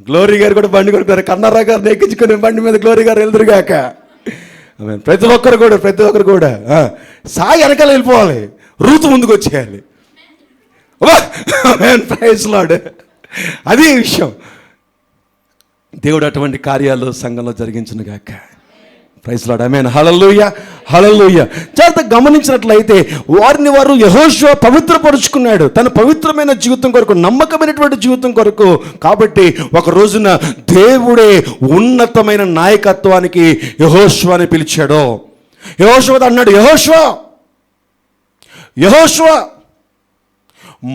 గ్లోరీ గారు కూడా బండి కొనుక్కున్నారు, కన్నారా గారు ఎక్కించుకుని బండి మీద గ్లోరీ గారు వెళ్తురు గాక. ఆమేన్. ప్రతి ఒక్కరు కూడా సాయి వెనకాల వెళ్ళిపోవాలి, రూతు ముందుకు వచ్చేయాలి. Praise Lord. అదే విషయం. దేవుడు అటువంటి కార్యాలు సంఘంలో జరిగించును గాక. ప్రైజ్ లార్డ్, ఆమేన్, హల్లెలూయా, హల్లెలూయా. జాగ్రత్త గమనించినట్లయితే వారు యెహోషువ పవిత్రపరుచుకున్నాడు తన పవిత్రమైన జీవితం కొరకు, నమ్మకమైనటువంటి జీవితం కొరకు. కాబట్టి ఒక రోజున దేవుడే ఉన్నతమైన నాయకత్వానికి యెహోషువని పిలిచాడు. యెహోషువ అన్నాడు, యెహోషువ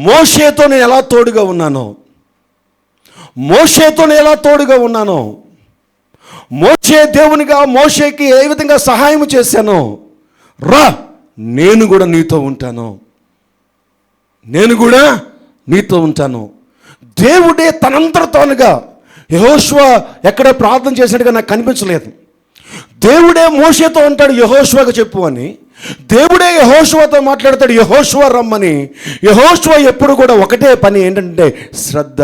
మోషేతో నేను ఎలా తోడుగా ఉన్నానో, మోషే దేవునిగా మోషేకి ఏ విధంగా సహాయం చేశానో, రా నేను కూడా నీతో ఉంటాను. దేవుడే తనంతట తానుగా, యెహోషువ ఎక్కడ ప్రార్థన చేసినట్టుగా నాకు కనిపించలేదు. దేవుడే మోషేతో అంటాడు యెహోషువకు చెప్పు అని, దేవుడే యెహోషువతో మాట్లాడతాడు యెహోషువ రమ్మని. యెహోషువ ఎప్పుడు కూడా ఒకటే పని, ఏంటంటే శ్రద్ధ,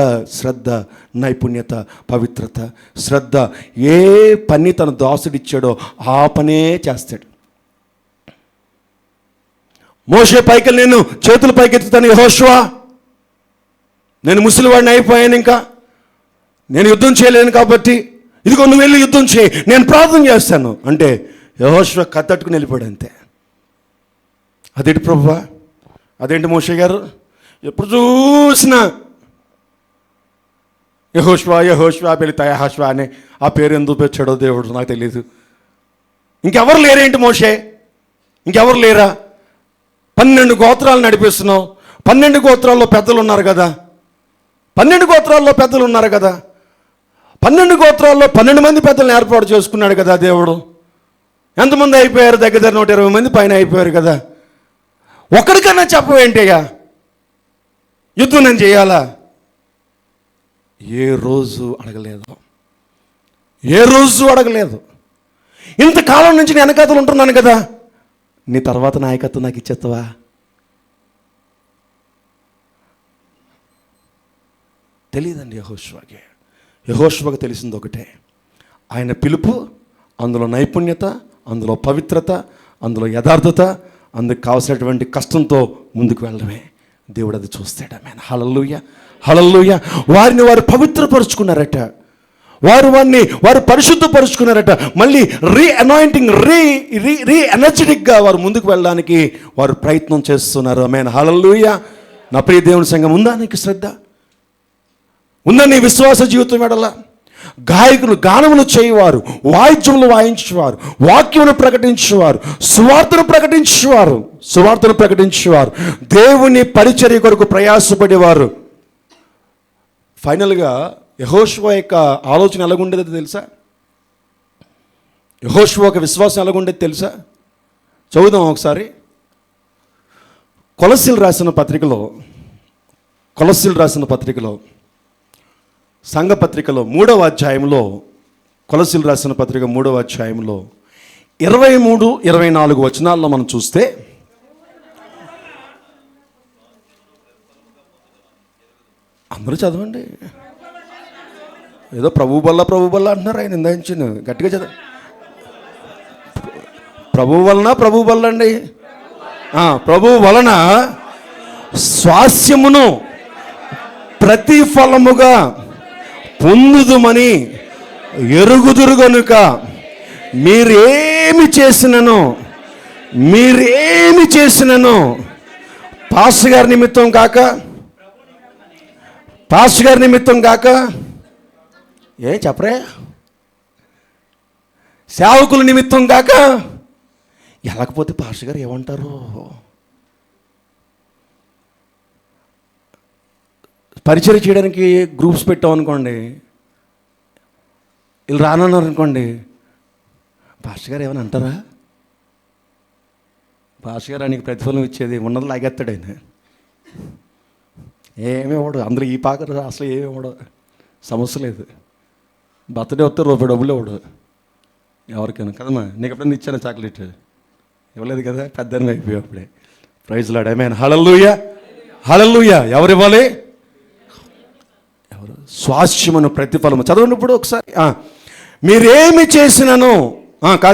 నైపుణ్యత, పవిత్రత, శ్రద్ధ. ఏ పని తన దాసుడిచ్చాడో ఆ పనే చేస్తాడు. మోషే పైకి నేను చేతులు పైకెత్తుతాను, యెహోషువ నేను ముసలివాడిని అయిపోయాను, ఇంకా నేను యుద్ధం చేయలేను, కాబట్టి ఇదిగో నువ్వు వెళ్ళి యుద్ధం చేయి, నేను ప్రార్థన చేస్తాను అంటే యెహోషువ కత్తట్టుకుని వెళ్ళిపోయాడు అంతే. అదేంటి ప్రభువా, అదేంటి మోషే గారు, ఎప్పుడు చూసినా యెహోషువ పెళ్ళిత యెహోషువ అని ఆ పేరు ఎందుకు పెట్టాడో దేవుడు నాకు తెలియదు. ఇంకెవరు లేరేంటి మోషే, ఇంకెవరు లేరా? 12 గోత్రాలు నడిపిస్తున్నావు, 12 గోత్రాల్లో పెద్దలు ఉన్నారు కదా, 12 మంది పెద్దలను ఏర్పాటు చేసుకున్నాడు కదా దేవుడు. ఎంతమంది అయిపోయారు? దగ్గర 120 మంది పైన అయిపోయారు కదా. ఒకరికన్నా చెప్పవేంటయ్యా యుద్ధం నేను చేయాలా? ఏ రోజు అడగలేదు. ఇంతకాలం నుంచి నేను వెనకాతలు ఉంటున్నాను కదా, నీ తర్వాత నాయకత్వం నాకు ఇచ్చేస్తావా? తెలియదండి యెహోషువకి తెలిసింది ఒకటే, ఆయన పిలుపు, అందులో నైపుణ్యత, అందులో పవిత్రత, అందులో యథార్థత, అందుకు కావలసినటువంటి కష్టంతో ముందుకు వెళ్ళడమే. దేవుడు అది చూస్తాడు. ఆమేన్, హల్లెలూయా, హల్లెలూయా. వారు పవిత్రపరుచుకున్నారట, వారు పరిశుద్ధపరుచుకున్నారట. మళ్ళీ రీ ఎనర్జెటిక్గా వారు ముందుకు వెళ్ళడానికి వారు ప్రయత్నం చేస్తున్నారు. ఆమేన్, హల్లెలూయా. నా ప్రియ దేవుని సంఘం, ఉందా నీకు శ్రద్ధ? ఉందా నీ విశ్వాస జీవితం ఎడల? గాయకులు గానములు చేయవారు, వాయిద్యములు వాయించేవారు, వాక్యమును ప్రకటించేవారు, సువార్తను ప్రకటించేవారు, దేవుని పరిచర్య కొరకు ప్రయాసపడేవారు. ఫైనల్గా యెహోషువ యొక్క ఆలోచన ఎలాగుండేదో తెలుసా? యెహోషువ ఒక విశ్వాసం ఎలాగుండేది తెలుసా? చదువుదాం ఒకసారి. కొలస్సీలు రాసిన పత్రికలో సంఘ పత్రికలో 3వ అధ్యాయంలో, కొలస్సీలు రాసిన పత్రిక 3వ అధ్యాయంలో 23, 24 వచనాల్లో మనం చూస్తే, అందరూ చదవండి. ఏదో ప్రభు బల్ల అంటున్నారు ఆయన ఇందాక గట్టిగా చదవ. ప్రభు బల్ల అండి. ప్రభు వలన స్వాస్యమును ప్రతిఫలముగా పొందుదుమని ఎరుగుదురు గనుక మీరేమి చేసినను పాస్టర్ గారి నిమిత్తం కాక చెప్పరే, సేవకుల నిమిత్తం కాక. ఎలాగపోతే పాస్టర్ గారు ఏమంటారు? పరిచయం చేయడానికి గ్రూప్స్ పెట్టామనుకోండి, వీళ్ళు రానన్నారు అనుకోండి, పాస్టర్ గారు ఏమని అంటారా? పాస్టర్ గారు ఆయనకి ప్రతిఫలం ఇచ్చేది ఉన్నది లాగేస్తాడు ఆయన. ఏమీ ఇవ్వడు. అందరూ ఈ పాకరు అసలు ఏమి ఇవ్వడు. సమస్య లేదు. బర్త్డే వస్తే రూపాయి డబ్బులు ఇవ్వడు ఎవరికైనా. కదమ్మా, నీకు ఎప్పుడైనా ఇచ్చాను చాక్లెట్? ఇవ్వలేదు కదా, పెద్దని అయిపోయావు అప్పుడే. Praise lord. ఆమేన్. హల్లెలూయా. ఎవరు ఇవ్వాలి? ఎవరు? స్వాస్యమును ప్రతిఫలము. చదవండి ఇప్పుడు ఒకసారి. మీరేమి చేసినను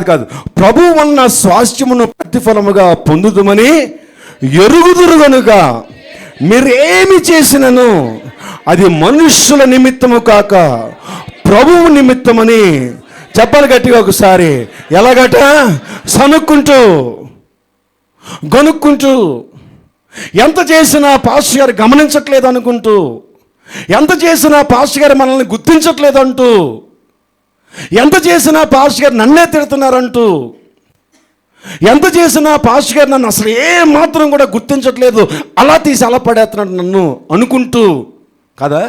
కాదు ప్రభు వలన స్వాస్యమును ప్రతిఫలముగా పొందుదుమని ఎరుగుదురు గనుక మీరేమి చేసినను అది మనుష్యుల నిమిత్తము కాక ప్రభువు నిమిత్తమని. చెప్పాలి గట్టిగా ఒకసారి. ఎలాగట? గనుక్కుంటూ ఎంత చేసినా పాస్టర్ గారు గమనించట్లేదు అనుకుంటూ, ఎంత చేసినా పాస్టర్ గారు మనల్ని గుర్తించట్లేదంటూ, ఎంత చేసినా పాస్టర్ గారు నన్నే తిడుతున్నారంటూ, ఎంత చేసినా పాస్టర్ గారు నన్ను అసలు మాత్రం కూడా గుర్తించట్లేదు, అలా తీసి అలా పడేస్తున్నాడు నన్ను అనుకుంటూ. కదా?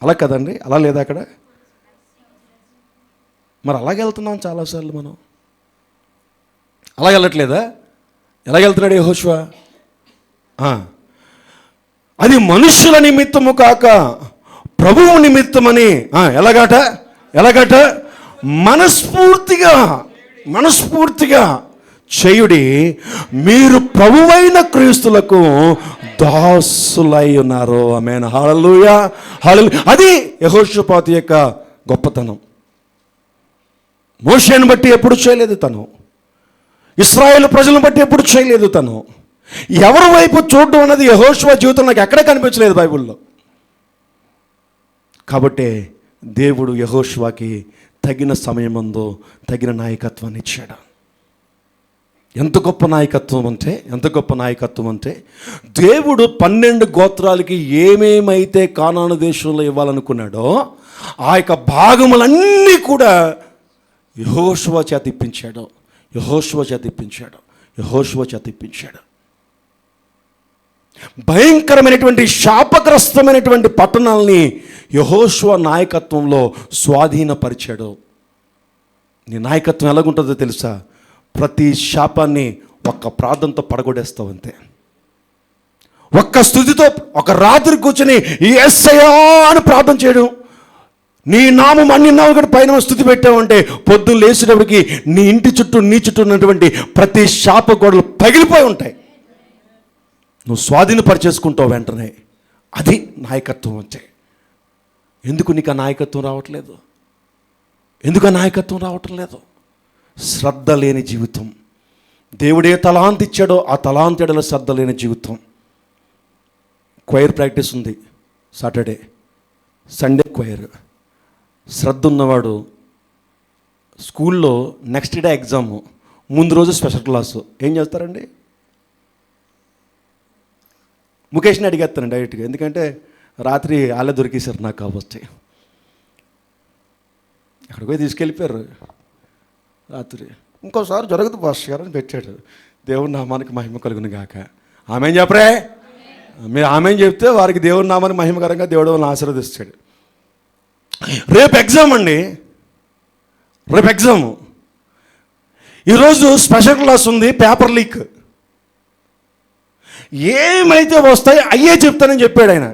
అలా కదండి? అలా లేదా అక్కడ? మరి అలాగే వెళ్తున్నాం చాలాసార్లు మనం. అలా వెళ్ళట్లేదా? ఎలాగెళ్తున్నాడు యెహోషువ? అది మనుష్యుల నిమిత్తము కాక ప్రభువు నిమిత్తమని. ఎలాగట? మనస్ఫూర్తిగా చేయుడి, మీరు ప్రభువైన క్రీస్తులకు దాసులై ఉన్నారు. ఆమేన్. హల్లెలూయా. అది యెహోషాపాతు యొక్క గొప్పతనం. మోషేను బట్టి ఎప్పుడు చేయలేదు తను, ఇశ్రాయేలు ప్రజలను బట్టి ఎప్పుడు చేయలేదు తను. ఎవరి వైపు చూడడం అన్నది యెహోషువ జీవితం నాకు ఎక్కడ కనిపించలేదు బైబిల్లో. కాబట్టి దేవుడు యెహోషువకి తగిన సమయమందు తగిన నాయకత్వాన్ని ఇచ్చాడు. ఎంత గొప్ప నాయకత్వం అంటే దేవుడు 12 గోత్రాలకి ఏమేమైతే కానాను దేశంలో ఇవ్వాలనుకున్నాడో ఆ యొక్క భాగములన్నీ కూడా యెహోషువ చేత ఇప్పించాడు. భయంకరమైనటువంటి శాపగ్రస్తమైనటువంటి పట్టణాలని యెహోషువ నాయకత్వంలో స్వాధీనపరిచాడు. నీ నాయకత్వం ఎలాగుంటుందో తెలుసా? ప్రతి శాపాన్ని ఒక్క ప్రార్థనతో పడగొడేస్తావు అంతే. ఒక్క స్తుతితో ఒక రాత్రి కూర్చొని యేసయ్యా అని ప్రార్థన చేయడం. నీ నామం అన్ని నామం పైన స్తుతి పెట్టావంటే పొద్దున్న లేచేటప్పటికి నీ ఇంటి చుట్టూ నీ చుట్టూ ఉన్నటువంటి ప్రతి శాప గోడలు పగిలిపోయి ఉంటాయి. నువ్వు స్వాధీనపరిచేసుకుంటావు వెంటనే. అది నాయకత్వం వచ్చే. ఎందుకు నీకు ఆ నాయకత్వం రావటం లేదు? శ్రద్ధ లేని జీవితం. దేవుడే తలాంత్ ఇచ్చాడో ఆ తలాంత్ ఎడల శ్రద్ధ లేని జీవితం. క్వైర్ ప్రాక్టీస్ ఉంది సాటర్డే, సండే క్వైర్. శ్రద్ధ ఉన్నవాడు స్కూల్లో నెక్స్ట్ డే ఎగ్జాము, ముందు రోజు స్పెషల్ క్లాసు. ఏం చేస్తారండి? ముఖేష్ని అడిగేస్తాను డైరెక్ట్గా, ఎందుకంటే రాత్రి వాళ్ళే దొరికేశారు నాకు కాబట్టి. ఎక్కడికి పోయి తీసుకెళ్ళిపోయారు రాత్రి. ఇంకోసారి జరగదు పాస్టర్ గారు అని పెట్టాడు. దేవుని నామానికి మహిమ కలుగును గాక. ఆమెన్ చెప్పరే. మీరు ఆమెన్ చెప్తే వారికి దేవుని నామానికి మహిమకరంగా దేవుడు వాళ్ళని ఆశీర్వదిస్తాడు. రేపు ఎగ్జామ్ అండి. ఈరోజు స్పెషల్ క్లాస్ ఉంది, పేపర్ లీక్. ఏమైతే వస్తాయి అయ్యే చెప్తానని చెప్పాడు ఆయన.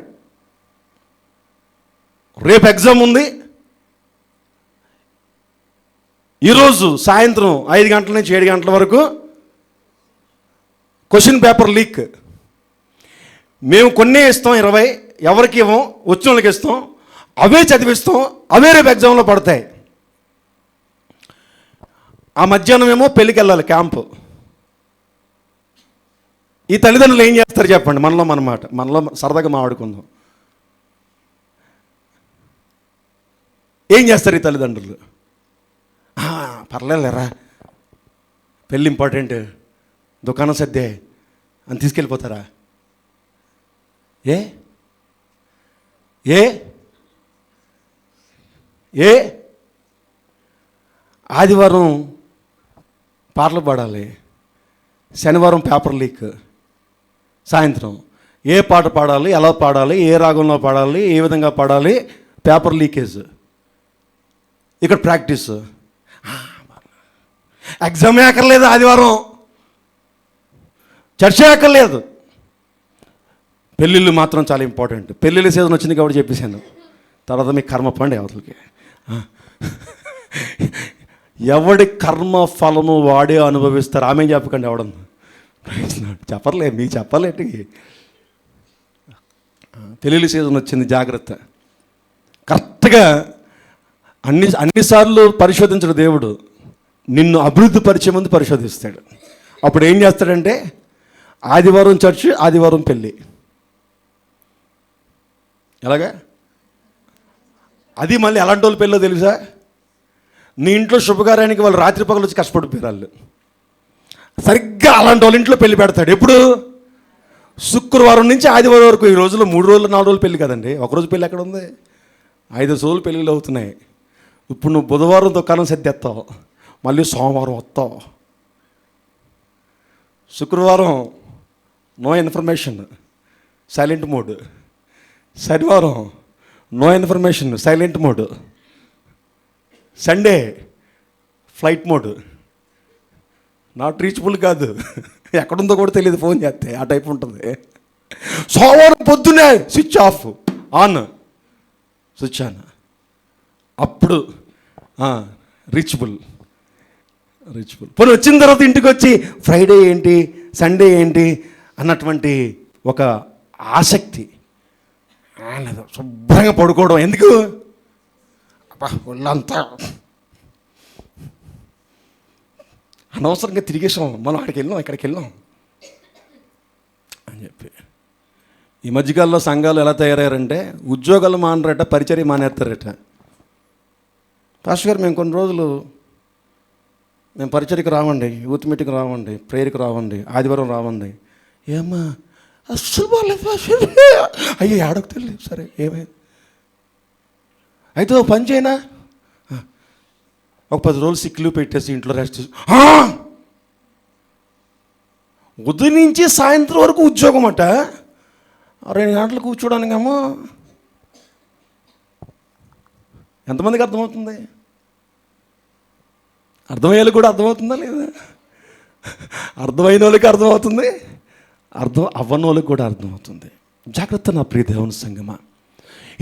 రేపు ఎగ్జామ్ ఉంది. ఈరోజు సాయంత్రం 5 గంటల నుంచి 7 గంటల వరకు క్వశ్చన్ పేపర్ లీక్. మేము కొన్నే ఇస్తాం, 20 ఎవరికి ఇవ్వం, వచ్చిన వాళ్ళకి ఇస్తాం, అవే చదివిస్తాం, అవే రేపు ఎగ్జామ్లో పడతాయి. ఆ మధ్యాహ్నం ఏమో పెళ్ళికి వెళ్ళాలి, క్యాంపు. ఈ తల్లిదండ్రులు ఏం చేస్తారు చెప్పండి? మనలో సరదాగా మాట్లాడుకుందాం. ఏం చేస్తారు ఈ తల్లిదండ్రులు? పర్లేదులేరా, పెళ్ళి ఇంపార్టెంట్, దుకాణం సర్దే అని తీసుకెళ్ళిపోతారా? ఏ ఏ ఏ ఆదివారం పాటలు పాడాలి, శనివారం పేపర్ లీక్, సాయంత్రం ఏ పాట పాడాలి, ఎలా పాడాలి, ఏ రాగంలో పాడాలి, ఏ విధంగా పాడాలి, పేపర్ లీకేజ్. ఇక్కడ ప్రాక్టీస్. ఎగ్జామే అక్కర్లేదు, ఆదివారం చర్చే అక్కర్లేదు. పెళ్ళిళ్ళు మాత్రం చాలా ఇంపార్టెంట్. పెళ్ళిళ్ళ సీజన్ వచ్చింది కాబట్టి చెప్పేశాను. తర్వాత మీ కర్మ పండి అవతలకి. ఎవడి కర్మ ఫలము వాడే అనుభవిస్తారు. ఆమె చెప్పకండి, ఎవడం చెప్పర్లే, మీకు చెప్పలేటి. పెళ్ళిళ్ళ సీజన్ వచ్చింది, జాగ్రత్త. కరెక్ట్గా అన్నిసార్లు పరిశోధించడు దేవుడు. నిన్ను అభివృద్ధి పరిచే ముందు పరిశోధిస్తాడు. అప్పుడు ఏం చేస్తాడంటే ఆదివారం చర్చి, ఆదివారం పెళ్ళి. ఎలాగా? అది మళ్ళీ ఎలాంటి వాళ్ళు పెళ్ళో తెలుసా? నీ ఇంట్లో శుభకార్యానికి వాళ్ళు రాత్రి పగలు వచ్చి కష్టపడిపోయారు వాళ్ళు. సరిగ్గా అలాంటి వాళ్ళ ఇంట్లో పెళ్లి పెడతాడు. ఎప్పుడు? శుక్రవారం నుంచి ఆదివారం వరకు. ఈ రోజుల్లో 3 రోజులు 4 రోజులు పెళ్ళి కదండి. ఒకరోజు పెళ్ళి ఎక్కడ ఉంది? 5 రోజులు పెళ్ళిళ్ళు అవుతున్నాయి. ఇప్పుడు నువ్వు బుధవారం దుకాణం సర్దేస్తావు, మళ్ళీ సోమవారం వస్తావు, శుక్రవారం నో ఇన్ఫర్మేషన్, సైలెంట్ మోడ్, శనివారం no information, silent mode, Sunday flight mode, not reachable కాదు, ఎక్కడుందో కూడా తెలియదు ఫోన్ చేస్తే, ఆ టైప్ ఉంటుంది. సోమవారం పొద్దునే switch off, on, switch on. అప్పుడు రీచబుల్. పోనీ వచ్చిన తర్వాత ఇంటికి వచ్చి ఫ్రైడే ఏంటి, సండే ఏంటి అన్నటువంటి ఒక ఆసక్తి. శుభ్రంగా పడుకోవడం. ఎందుకు? ఒళ్ళంతా అనవసరంగా తిరిగేసాం, మనం అక్కడికి వెళ్ళాం, ఇక్కడికి వెళ్ళాం అని చెప్పి. ఈ మధ్యకాలంలో సంఘాలు ఎలా తయారయ్యారంటే ఉద్యోగాలు మానరట, పరిచర్య మానేస్తారట. పాస్టర్ గారు, మేము కొన్ని రోజులు మేము పరిచర్యకు రావండి, యూత్ మీటింగ్ రావండి, ప్రేయర్కి రావండి, ఆదివారం రావండి. ఏమ్మా అస్సలు బాగాలేదు అయ్యో, ఆడకు తెలియదు. సరే ఏమైంది? అయితే ఓ పని చేయనా, ఒక 10 రోజులు సిక్ లీవ్ పెట్టేసి ఇంట్లో రెస్ట్. ఉదయం నుంచి సాయంత్రం వరకు ఉద్యోగం అట. 2 గంటలు కూర్చోడానికేమో. ఎంతమందికి అర్థమవుతుంది? అర్థమయ్యేది కూడా అర్థమవుతుందా లేదా? అర్థమైన వాళ్ళకి అర్థమవుతుంది, అర్థం అవ్వని వాళ్ళకి కూడా అర్థమవుతుంది. జాగ్రత్త నా ప్రియ దేవుని సంగమా.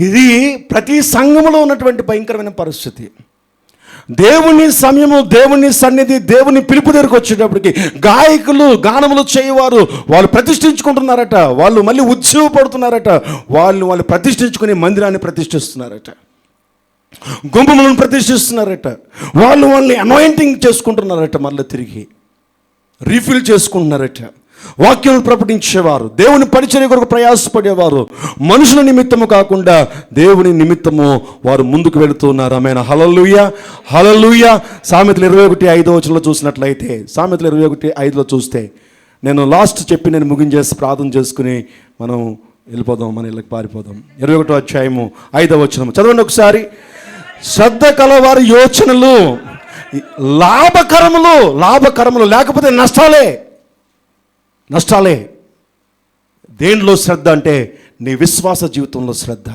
ఇది ప్రతి సంఘములో ఉన్నటువంటి భయంకరమైన పరిస్థితి. దేవుని సమయము, దేవుని సన్నిధి, దేవుని పిలుపు దగ్గరకు వచ్చేటప్పటికి గాయకులు, గానములు చేయవారు వాళ్ళు ప్రతిష్ఠించుకుంటున్నారట. వాళ్ళు మళ్ళీ ఉద్యోగపడుతున్నారట. వాళ్ళు ప్రతిష్ఠించుకుని మందిరాన్ని ప్రతిష్ఠిస్తున్నారట, గుంపులను ప్రతిష్ఠిస్తున్నారట. వాళ్ళని అనాయింటింగ్ చేసుకుంటున్నారట, మళ్ళీ తిరిగి రీఫిల్ చేసుకుంటున్నారట. వాక్యం ప్రకటించేవారు, దేవుని పరిచర్య కొరకు ప్రయాసపడేవారు, మనుషుల నిమిత్తము కాకుండా దేవుని నిమిత్తము వారు ముందుకు వెళుతున్నారు. ఆమేన్. హల్లెలూయా, హల్లెలూయా. సామెతలు 21:5 చూసినట్లయితే, సామెతలు 21:5 చూస్తే, నేను లాస్ట్ చెప్పి నేను ముగించేసి ప్రార్థన చేసుకుని మనం వెళ్ళిపోదాం, మన ఇళ్ళకి పారిపోదాం. 21వ అధ్యాయము 5వ వచనం చదవండి ఒకసారి. శ్రద్ధ కలవారి యోచనలు లాభకరములు, లేకపోతే నష్టాలే. దేనిలో శ్రద్ధ అంటే నీ విశ్వాస జీవితంలో శ్రద్ధ.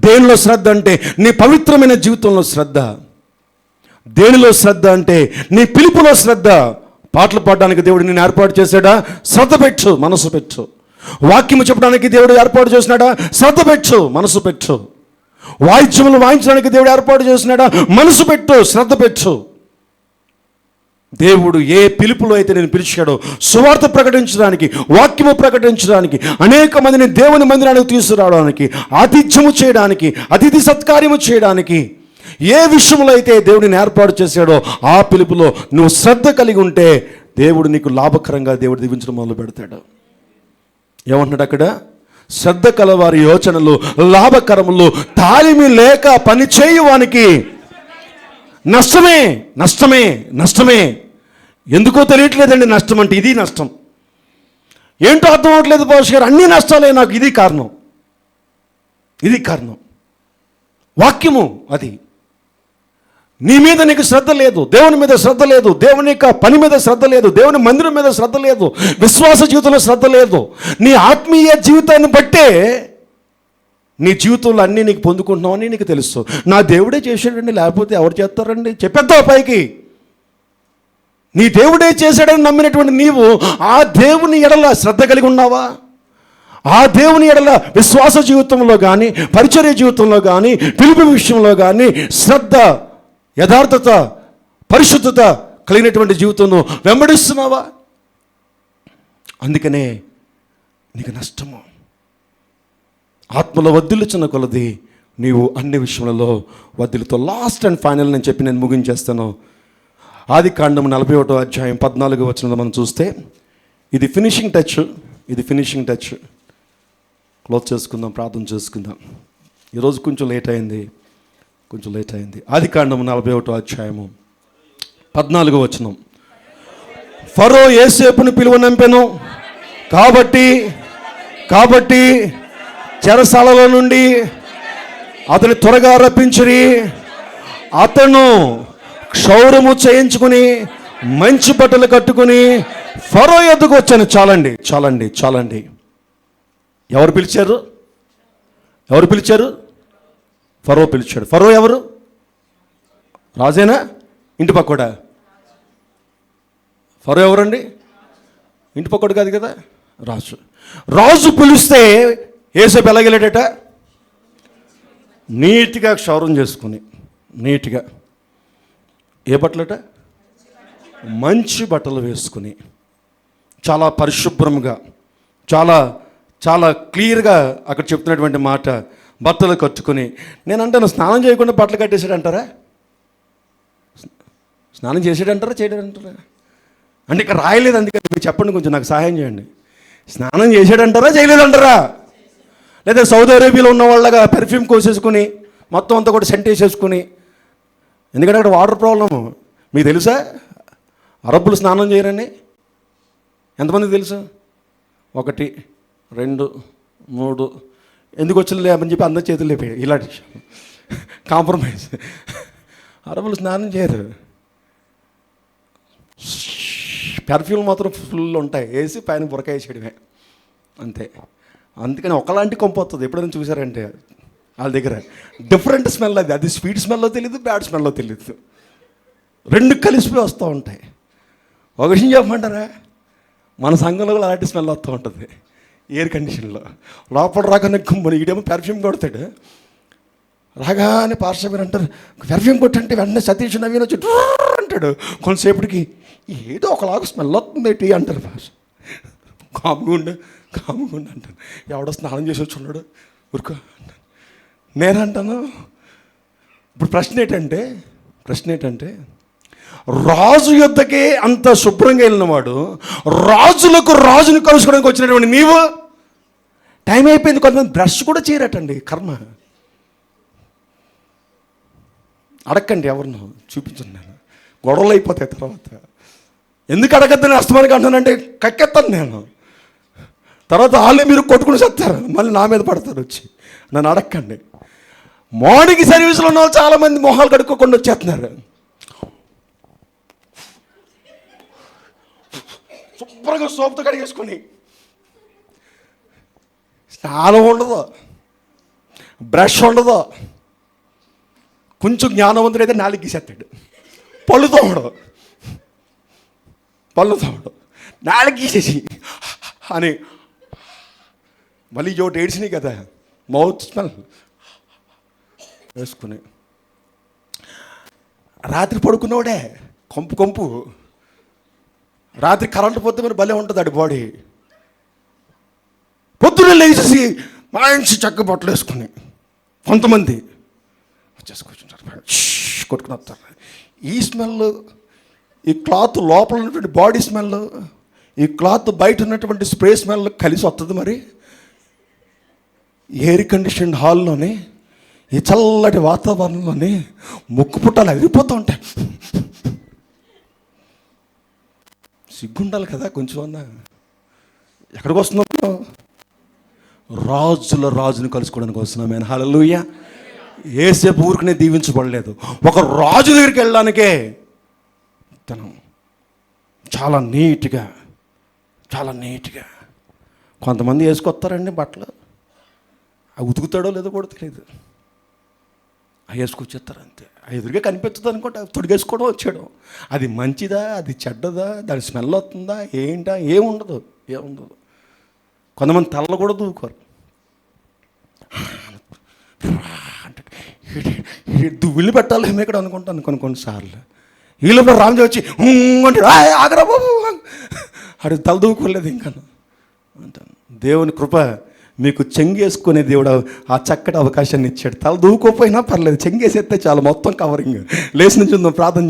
దేనిలో శ్రద్ధ అంటే నీ పవిత్రమైన జీవితంలో శ్రద్ధ. దేనిలో శ్రద్ధ అంటే నీ పిలుపులో శ్రద్ధ. పాటలు పాడడానికి దేవుడు నిన్ను ఏర్పాటు చేశాడా? శ్రద్ధ పెట్టు, మనసు పెట్టు. వాక్యము చెప్పడానికి దేవుడు ఏర్పాటు చేసినాడా? శ్రద్ధ పెట్టు, మనసు పెట్టు. వాయిద్యములు వాయించడానికి దేవుడు ఏర్పాటు చేసినాడా? మనసు పెట్టు, శ్రద్ధ పెట్టు. దేవుడు ఏ పిలుపులో అయితే నేను పిలిచాడో సువార్త ప్రకటించడానికి, వాక్యము ప్రకటించడానికి, అనేక మందిని దేవుని మందిరానికి తీసుకురావడానికి, ఆతిథ్యము చేయడానికి, అతిథి సత్కార్యము చేయడానికి, ఏ విషయంలో అయితే దేవుడిని ఏర్పాటు చేశాడో ఆ పిలుపులో నువ్వు శ్రద్ధ కలిగి ఉంటే దేవుడు నీకు లాభకరంగా దేవుడు దీవించడం మొదలు పెడతాడు. ఏమంటున్నాడు అక్కడ? శ్రద్ధ కలవారి యోచనలు లాభకరములు, తాలిమి లేక పని చేయువానికి నష్టమే, నష్టమే, నష్టమే. ఎందుకో తెలియట్లేదండి నష్టం అంటే. ఇది నష్టం ఏంటో అర్థం అవ్వట్లేదు పాస్టర్ గారు. అన్ని నష్టాలే, నాకు ఇది కారణం, ఇది కారణం. వాక్యము అది. నీ మీద నీకు శ్రద్ధ లేదు, దేవుని మీద శ్రద్ధ లేదు, దేవుని యొక్క పని మీద శ్రద్ధ లేదు, దేవుని మందిరం మీద శ్రద్ధ లేదు, విశ్వాస జీవితంలో శ్రద్ధ లేదు. నీ ఆత్మీయ జీవితాన్ని బట్టే నీ జీవితంలో అన్నీ నీకు పొందుకుంటున్నావని నీకు తెలుసు. నా దేవుడే చేశాడండి, లేకపోతే ఎవరు చేస్తారండి చెప్పేద్దావు పైకి. నీ దేవుడే చేశాడని నమ్మినటువంటి నీవు ఆ దేవుని ఎడల శ్రద్ధ కలిగి ఉన్నావా? ఆ దేవుని ఎడల విశ్వాస జీవితంలో కానీ, పరిచర్య జీవితంలో కానీ, పిలుపు విషయంలో కానీ శ్రద్ధ, యథార్థత, పరిశుద్ధత కలిగినటువంటి జీవితంలో వెంబడిస్తున్నావా? అందుకనే నీకు నష్టము. ఆత్మలో వర్ధిల్లుచున్న కొలది నీవు అన్ని విషయాలలో వర్ధిల్లుతో. లాస్ట్ అండ్ ఫైనల్ నేను చెప్పి నేను ముగించేస్తాను. ఆదికాండము 41వ అధ్యాయం 14వ వచనంలో మనం చూస్తే ఇది ఫినిషింగ్ టచ్, ఇది ఫినిషింగ్ టచ్. క్లోజ్ చేసుకుందాం, ప్రార్థన చేసుకుందాం. ఈరోజు కొంచెం లేట్ అయింది, కొంచెం లేట్ అయింది. ఆదికాండము 41వ అధ్యాయము 14వ వచనం. ఫరో యోసేపును పిలువనంపెను, కాబట్టి చెరసాలలో నుండి అతని త్వరగా రప్పించిరి. అతను క్షౌరము చేయించుకుని మంచి బట్టలు కట్టుకుని ఫరో ఎద్దుకు వచ్చాను. చాలండి, చాలండి, చాలండి. ఎవరు పిలిచారు? ఎవరు పిలిచారు? ఫరో పిలిచాడు. ఫరో ఎవరు? రాజేనా? ఇంటి పక్కోడా? ఫరో ఎవరండి? ఇంటి పక్కోడు కాదు కదా, రాజు. రాజు పిలిస్తే యోసేపు ఎలాగెళ్ళాడట? నీట్గా క్షౌరం చేసుకుని, నీట్గా ఏ బట్టలట? మంచి బట్టలు వేసుకుని, చాలా పరిశుభ్రంగా, చాలా చాలా క్లియర్గా అక్కడ చెప్తున్నటువంటి మాట, బట్టలు కట్టుకుని. నేను అంటాను, స్నానం చేయకుండా బట్టలు కట్టేసాడంటారా? స్నానం చేసాడంటారా, చేయడంటారా? అంటే ఇక్కడ రాయలేదు, అందుకని మీరు చెప్పండి, కొంచెం నాకు సహాయం చేయండి. స్నానం చేసాడంటారా, చేయలేదంటారా? లేదా సౌదీ అరేబియాలో ఉన్న వాళ్ళగా పెర్ఫ్యూమ్ కోసేసుకుని మొత్తం అంతా కూడా సెంట్ వేసేసుకుని, ఎందుకంటే అక్కడ వాటర్ ప్రాబ్లము మీకు తెలుసా? అరబ్బులు స్నానం చేయరని ఎంతమందికి తెలుసు? 1 2 3 ఎందుకు వచ్చింది లేమని చెప్పి అందరి చేతులు లేపాయి. ఇలాంటి కాంప్రమైజ్. అరబ్బులు స్నానం చేయరు, పెర్ఫ్యూమ్ మాత్రం ఫుల్ ఉంటాయి, వేసి పైన బురక వేసేయడమే అంతే. అందుకని ఒకలాంటి కొంప వస్తుంది. ఎప్పుడైనా చూసారంటే వాళ్ళ దగ్గర డిఫరెంట్ స్మెల్, అది స్వీట్ స్మెల్లో తెలియదు, బ్యాడ్ స్మెల్లో తెలియదు, రెండు కలిసిపోయి వస్తూ ఉంటాయి. ఒక విషయం చెప్పమంటారా, మన సంఘంలో కూడా అలాంటి స్మెల్ వస్తూ ఉంటుంది ఎయిర్ కండిషన్లో. లోపల రాగానే గుమ్మని ఈడేమో పెర్ఫ్యూమ్ కొడతాడు, రాగానే పాస్టర్ గారు అంటారు పెర్ఫ్యూమ్ కొట్టంటే వెంటనే సతీష్ నవీన్ వచ్చి అంటాడు. కొంతసేపటికి ఏదో ఒకలాగా స్మెల్ వస్తుంది ఏంటి అంటారు. పాస్టర్ కాముగుండు అంటాను. ఎవడో స్నానం చేసి వచ్చి ఉన్నాడు ఊరుకో నేనంటాను. ఇప్పుడు ప్రశ్న ఏంటంటే రాజు యుద్ధకే అంత శుభ్రంగా వెళ్ళినవాడు, రాజుని కలుసుకోవడానికి వచ్చినటువంటి నీవు టైం అయిపోయింది. కొంతమంది బ్రష్ కూడా చేయరటండి. కర్మ. అడగండి, ఎవరినో చూపించండి, నేను గొడవలు అయిపోతాయి తర్వాత. ఎందుకు అడగద్దని అస్తమానికి అంటానంటే కక్కెత్తాను నేను. తర్వాత వాళ్ళే మీరు కొట్టుకుని చెప్తారు, మళ్ళీ నా మీద పడతారు వచ్చి. నన్ను అడగండి. మార్నింగ్ సర్వీస్లో ఉన్న వాళ్ళు చాలామంది మొహాలు కడుక్కోకుండా వచ్చేస్తున్నారు. శుభ్రంగా సోపుతో కడిగేసుకొని, స్నానం ఉండదు, బ్రష్ ఉండదు. కొంచెం జ్ఞానవంతుడైతే 4 గీసేస్తాడు. పళ్ళు తోమడు నాలుగేసేసి అని మళ్ళీ చోటు ఏడ్చినాయి కదా, మౌత్ స్మెల్ వేసుకుని రాత్రి పడుకున్నవాడే కొంపు రాత్రి కరెంటు పోతే మరి భలే ఉంటుంది అడి బాడీ. పొద్దున్నే లేచేసి మంచి చక్క బట్టలు వేసుకుని కొంతమంది వచ్చేసి కూర్చుంటారు, కొట్టుకుని వస్తారు. ఈ స్మెల్, ఈ క్లాత్ లోపల ఉన్నటువంటి బాడీ స్మెల్, ఈ క్లాత్ బయట ఉన్నటువంటి స్ప్రే స్మెల్ కలిసి వస్తుంది. మరి ఎయిర్ కండిషన్ హాల్లోనే, ఈ చల్లటి వాతావరణంలోనే ముక్కు పుట్టాలు అరిగిపోతూ ఉంటాయి. సిగ్గుండాలి కదా కొంచెం అన్నా. ఎక్కడికి వస్తున్నాం? రాజుని కలుసుకోవడానికి వస్తున్నాం. హల్లెలూయా. ఏసేపు ఊరికనే దీవించబడలేదు, ఒక రాజు దగ్గరికి వెళ్ళడానికే తను చాలా నీట్గా కొంతమంది వేసుకొస్తారండి బట్టలు, అవి ఉతుకుతాడో లేదో కూడా తెలియదు, అవి వేసుకొచ్చేస్తారు అంతే. ఎదురుగా కనిపించదు అనుకుంటే తొడిగేసుకోవడం వచ్చాడు. అది మంచిదా, అది చెడ్డదా, దాని స్మెల్ వస్తుందా, ఏంటా, ఏముండదు. కొంతమంది తల్ల కూడా దూకోరు, దువ్వులు పెట్టాలి ఏమో ఇక్కడ అనుకుంటాను కొన్నిసార్లు. వీళ్ళప్పుడు రామజీ వచ్చి అంటే ఆగరా బాబు అడు తల దూకోలేదు ఇంకా అంటాను. దేవుని కృప మీకు చెంగేసుకునే దేవుడు ఆ చక్కటి అవకాశాన్ని ఇచ్చాడు. తల దూకోపోయినా పర్లేదు, చెంగేసేస్తే చాలా మొత్తం కవరింగ్. లేచి నుంచుందాం ప్రార్థన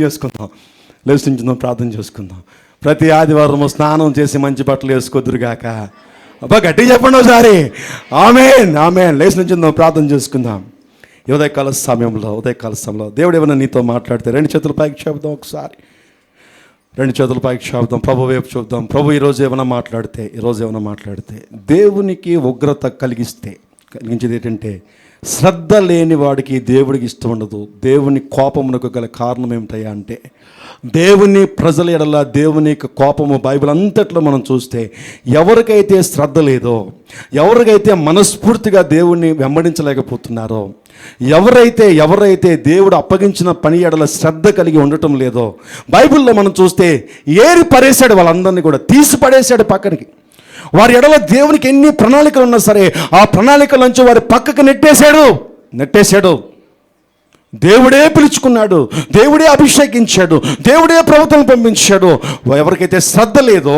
చేసుకుందాం. ప్రతి ఆదివారం స్నానం చేసి మంచి బట్టలు వేసుకోదురుగాక. అబ్బా గట్టిగా చెప్పండి ఒకసారి. ఆమేన్. లేచి నుంచుందాం ప్రార్థన చేసుకుందాం. ఉదయకాల సమయంలో దేవుడు ఏమైనా నీతో మాట్లాడితే రెండు చేతుల పైకి చెబుదాం. ఒకసారి రెండు చేతుల పైకి చెబుదాం, ప్రభు వైపు చూద్దాం. ప్రభు ఈరోజు ఏమైనా మాట్లాడితే దేవునికి ఉగ్రత కలిగించేది ఏంటంటే శ్రద్ధ లేని వాడికి దేవుడికి ఇష్టం ఉండదు. దేవుని కోపమునకు గల కారణం ఏమిటయ్యా అంటే దేవుని ప్రజల ఎడల దేవుని కోపము. బైబిల్ అంతట్లో మనం చూస్తే ఎవరికైతే శ్రద్ధ లేదో, ఎవరికైతే మనస్ఫూర్తిగా దేవుణ్ణి వెంబడించలేకపోతున్నారో, ఎవరైతే దేవుడు అప్పగించిన పని ఎడల శ్రద్ధ కలిగి ఉండటం లేదో, బైబిల్లో మనం చూస్తే ఏరి పడేశాడు, వాళ్ళందరినీ కూడా తీసి పడేశాడు పక్కనికి. వారి ఎడల దేవునికి ఎన్ని ప్రణాళికలు ఉన్నా సరే ఆ ప్రణాళికల నుంచి వారి పక్కకు నెట్టేశాడు. దేవుడే పిలుచుకున్నాడు, దేవుడే అభిషేకించాడు, దేవుడే ప్రవక్తలను పంపించాడు. ఎవరికైతే శ్రద్ధ లేదో,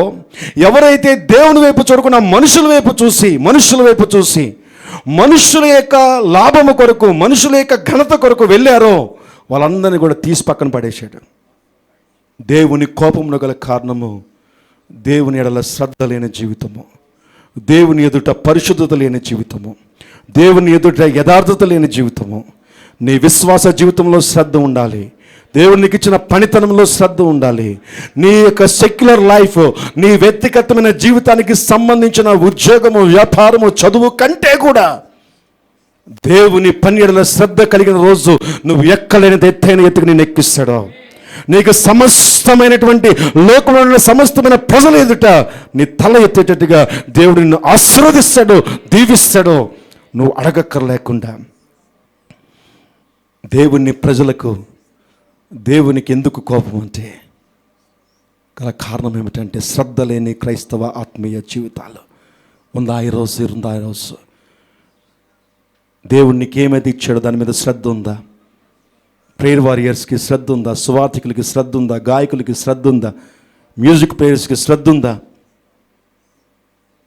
ఎవరైతే దేవుని వైపు చూడకుండా మనుషుల వైపు చూసి మనుషుల యొక్క లాభము కొరకు, మనుషుల యొక్క ఘనత కొరకు వెళ్ళారో వాళ్ళందరినీ కూడా తీసి పక్కన పడేశాడు. దేవుని కోపమును గల కారణము దేవుని ఎడల శ్రద్ధ లేని జీవితము, దేవుని ఎదుట పరిశుద్ధత లేని జీవితము, దేవుని ఎదుట యథార్థత లేని జీవితము. నీ విశ్వాస జీవితంలో శ్రద్ధ ఉండాలి, దేవునికి ఇచ్చిన పనితనంలో శ్రద్ధ ఉండాలి. నీ యొక్క సెక్యులర్ లైఫ్, నీ వ్యక్తిగతమైన జీవితానికి సంబంధించిన ఉద్యోగము, వ్యాపారము, చదువు కంటే కూడా దేవుని పని ఎడల శ్రద్ధ కలిగిన రోజు నువ్వు ఎక్కలేని ఎత్తైన ఎత్తుకు నేను ఎక్కిస్తాడు. నీకు సమస్తమైనటువంటి లోకంలో ఉన్న సమస్తమైన ప్రజల ఎదుట నీ తల ఎత్తేటట్టుగా దేవుడు నిన్ను ఆశీర్వదిస్తాడు, దీవిస్తాడు. నువ్వు అడగక్కర్లేకుండా. దేవునికి ఎందుకు కోపం అంటే గల కారణం ఏమిటంటే శ్రద్ధ లేని క్రైస్తవ ఆత్మీయ జీవితాలు. ఉందా ఈరోజు దేవుడు నీకేమైతే ఇచ్చాడో దాని మీద శ్రద్ధ ఉందా? ప్రేయర్ వారియర్స్కి శ్రద్ధ ఉందా? సువార్థికులకి శ్రద్ధ ఉందా? గాయకులకి శ్రద్ధ ఉందా? మ్యూజిక్ ప్లేయర్స్కి శ్రద్ధ ఉందా?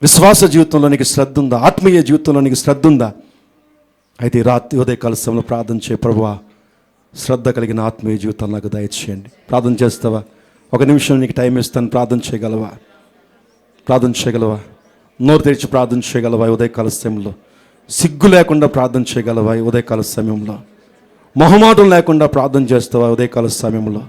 విశ్వాస జీవితంలో నీకు శ్రద్ధ ఉందా? ఆత్మీయ జీవితంలో నీకు శ్రద్ధ ఉందా? అయితే రాత్రి ఉదయకాల సమయంలో ప్రార్థన చేయ, ప్రభువా శ్రద్ధ కలిగిన ఆత్మీయ జీవితాన్ని నాకు దయచేయండి. ప్రార్థన చేస్తావా? ఒక నిమిషం నీకు టైం ఇస్తాను. ప్రార్థన చేయగలవా? నోరు తెరిచి ప్రార్థన చేయగలవా? ఉదయకాల సమయంలో సిగ్గు లేకుండా ప్రార్థన చేయగలవా? ఉదయకాల సమయంలో మొహమాటం లేకుండా ప్రార్థన చేస్తావా? ఉదయకాల సమయంలో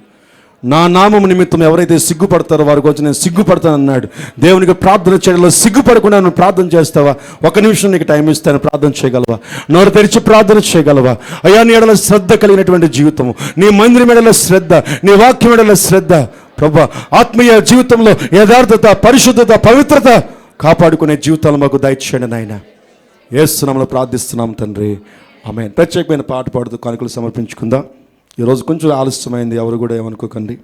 నా నామం నిమిత్తం ఎవరైతే సిగ్గుపడతారో వారి గురించి నేను సిగ్గుపడతానన్నాడు. దేవునికి ప్రార్థన చేయడంలో సిగ్గుపడకుండా నువ్వు ప్రార్థన చేస్తావా? ఒక నిమిషం నీకు టైం ఇస్తాను. ప్రార్థన చేయగలవా? నోరు తెరిచి ప్రార్థన చేయగలవా? అయ్యా, నీ ఎడల శ్రద్ధ కలిగినటువంటి జీవితము, నీ మందిరం ఎడల శ్రద్ధ, నీ వాక్యం ఎడల శ్రద్ధ, ప్రభువా ఆత్మీయ జీవితంలో యథార్థత, పరిశుద్ధత, పవిత్రత కాపాడుకునే జీవితాలు మాకు దయచేయండి నాయన. యేసు నామములో ప్రార్థిస్తున్నాం తండ్రి, ఆమేన్. ప్రత్యేకమైన పాట పాడుతూ కానుకలు సమర్పించుకుందాం. ఈరోజు కొంచెం ఆలస్యమైంది, ఎవరు కూడా ఏమనుకోకండి.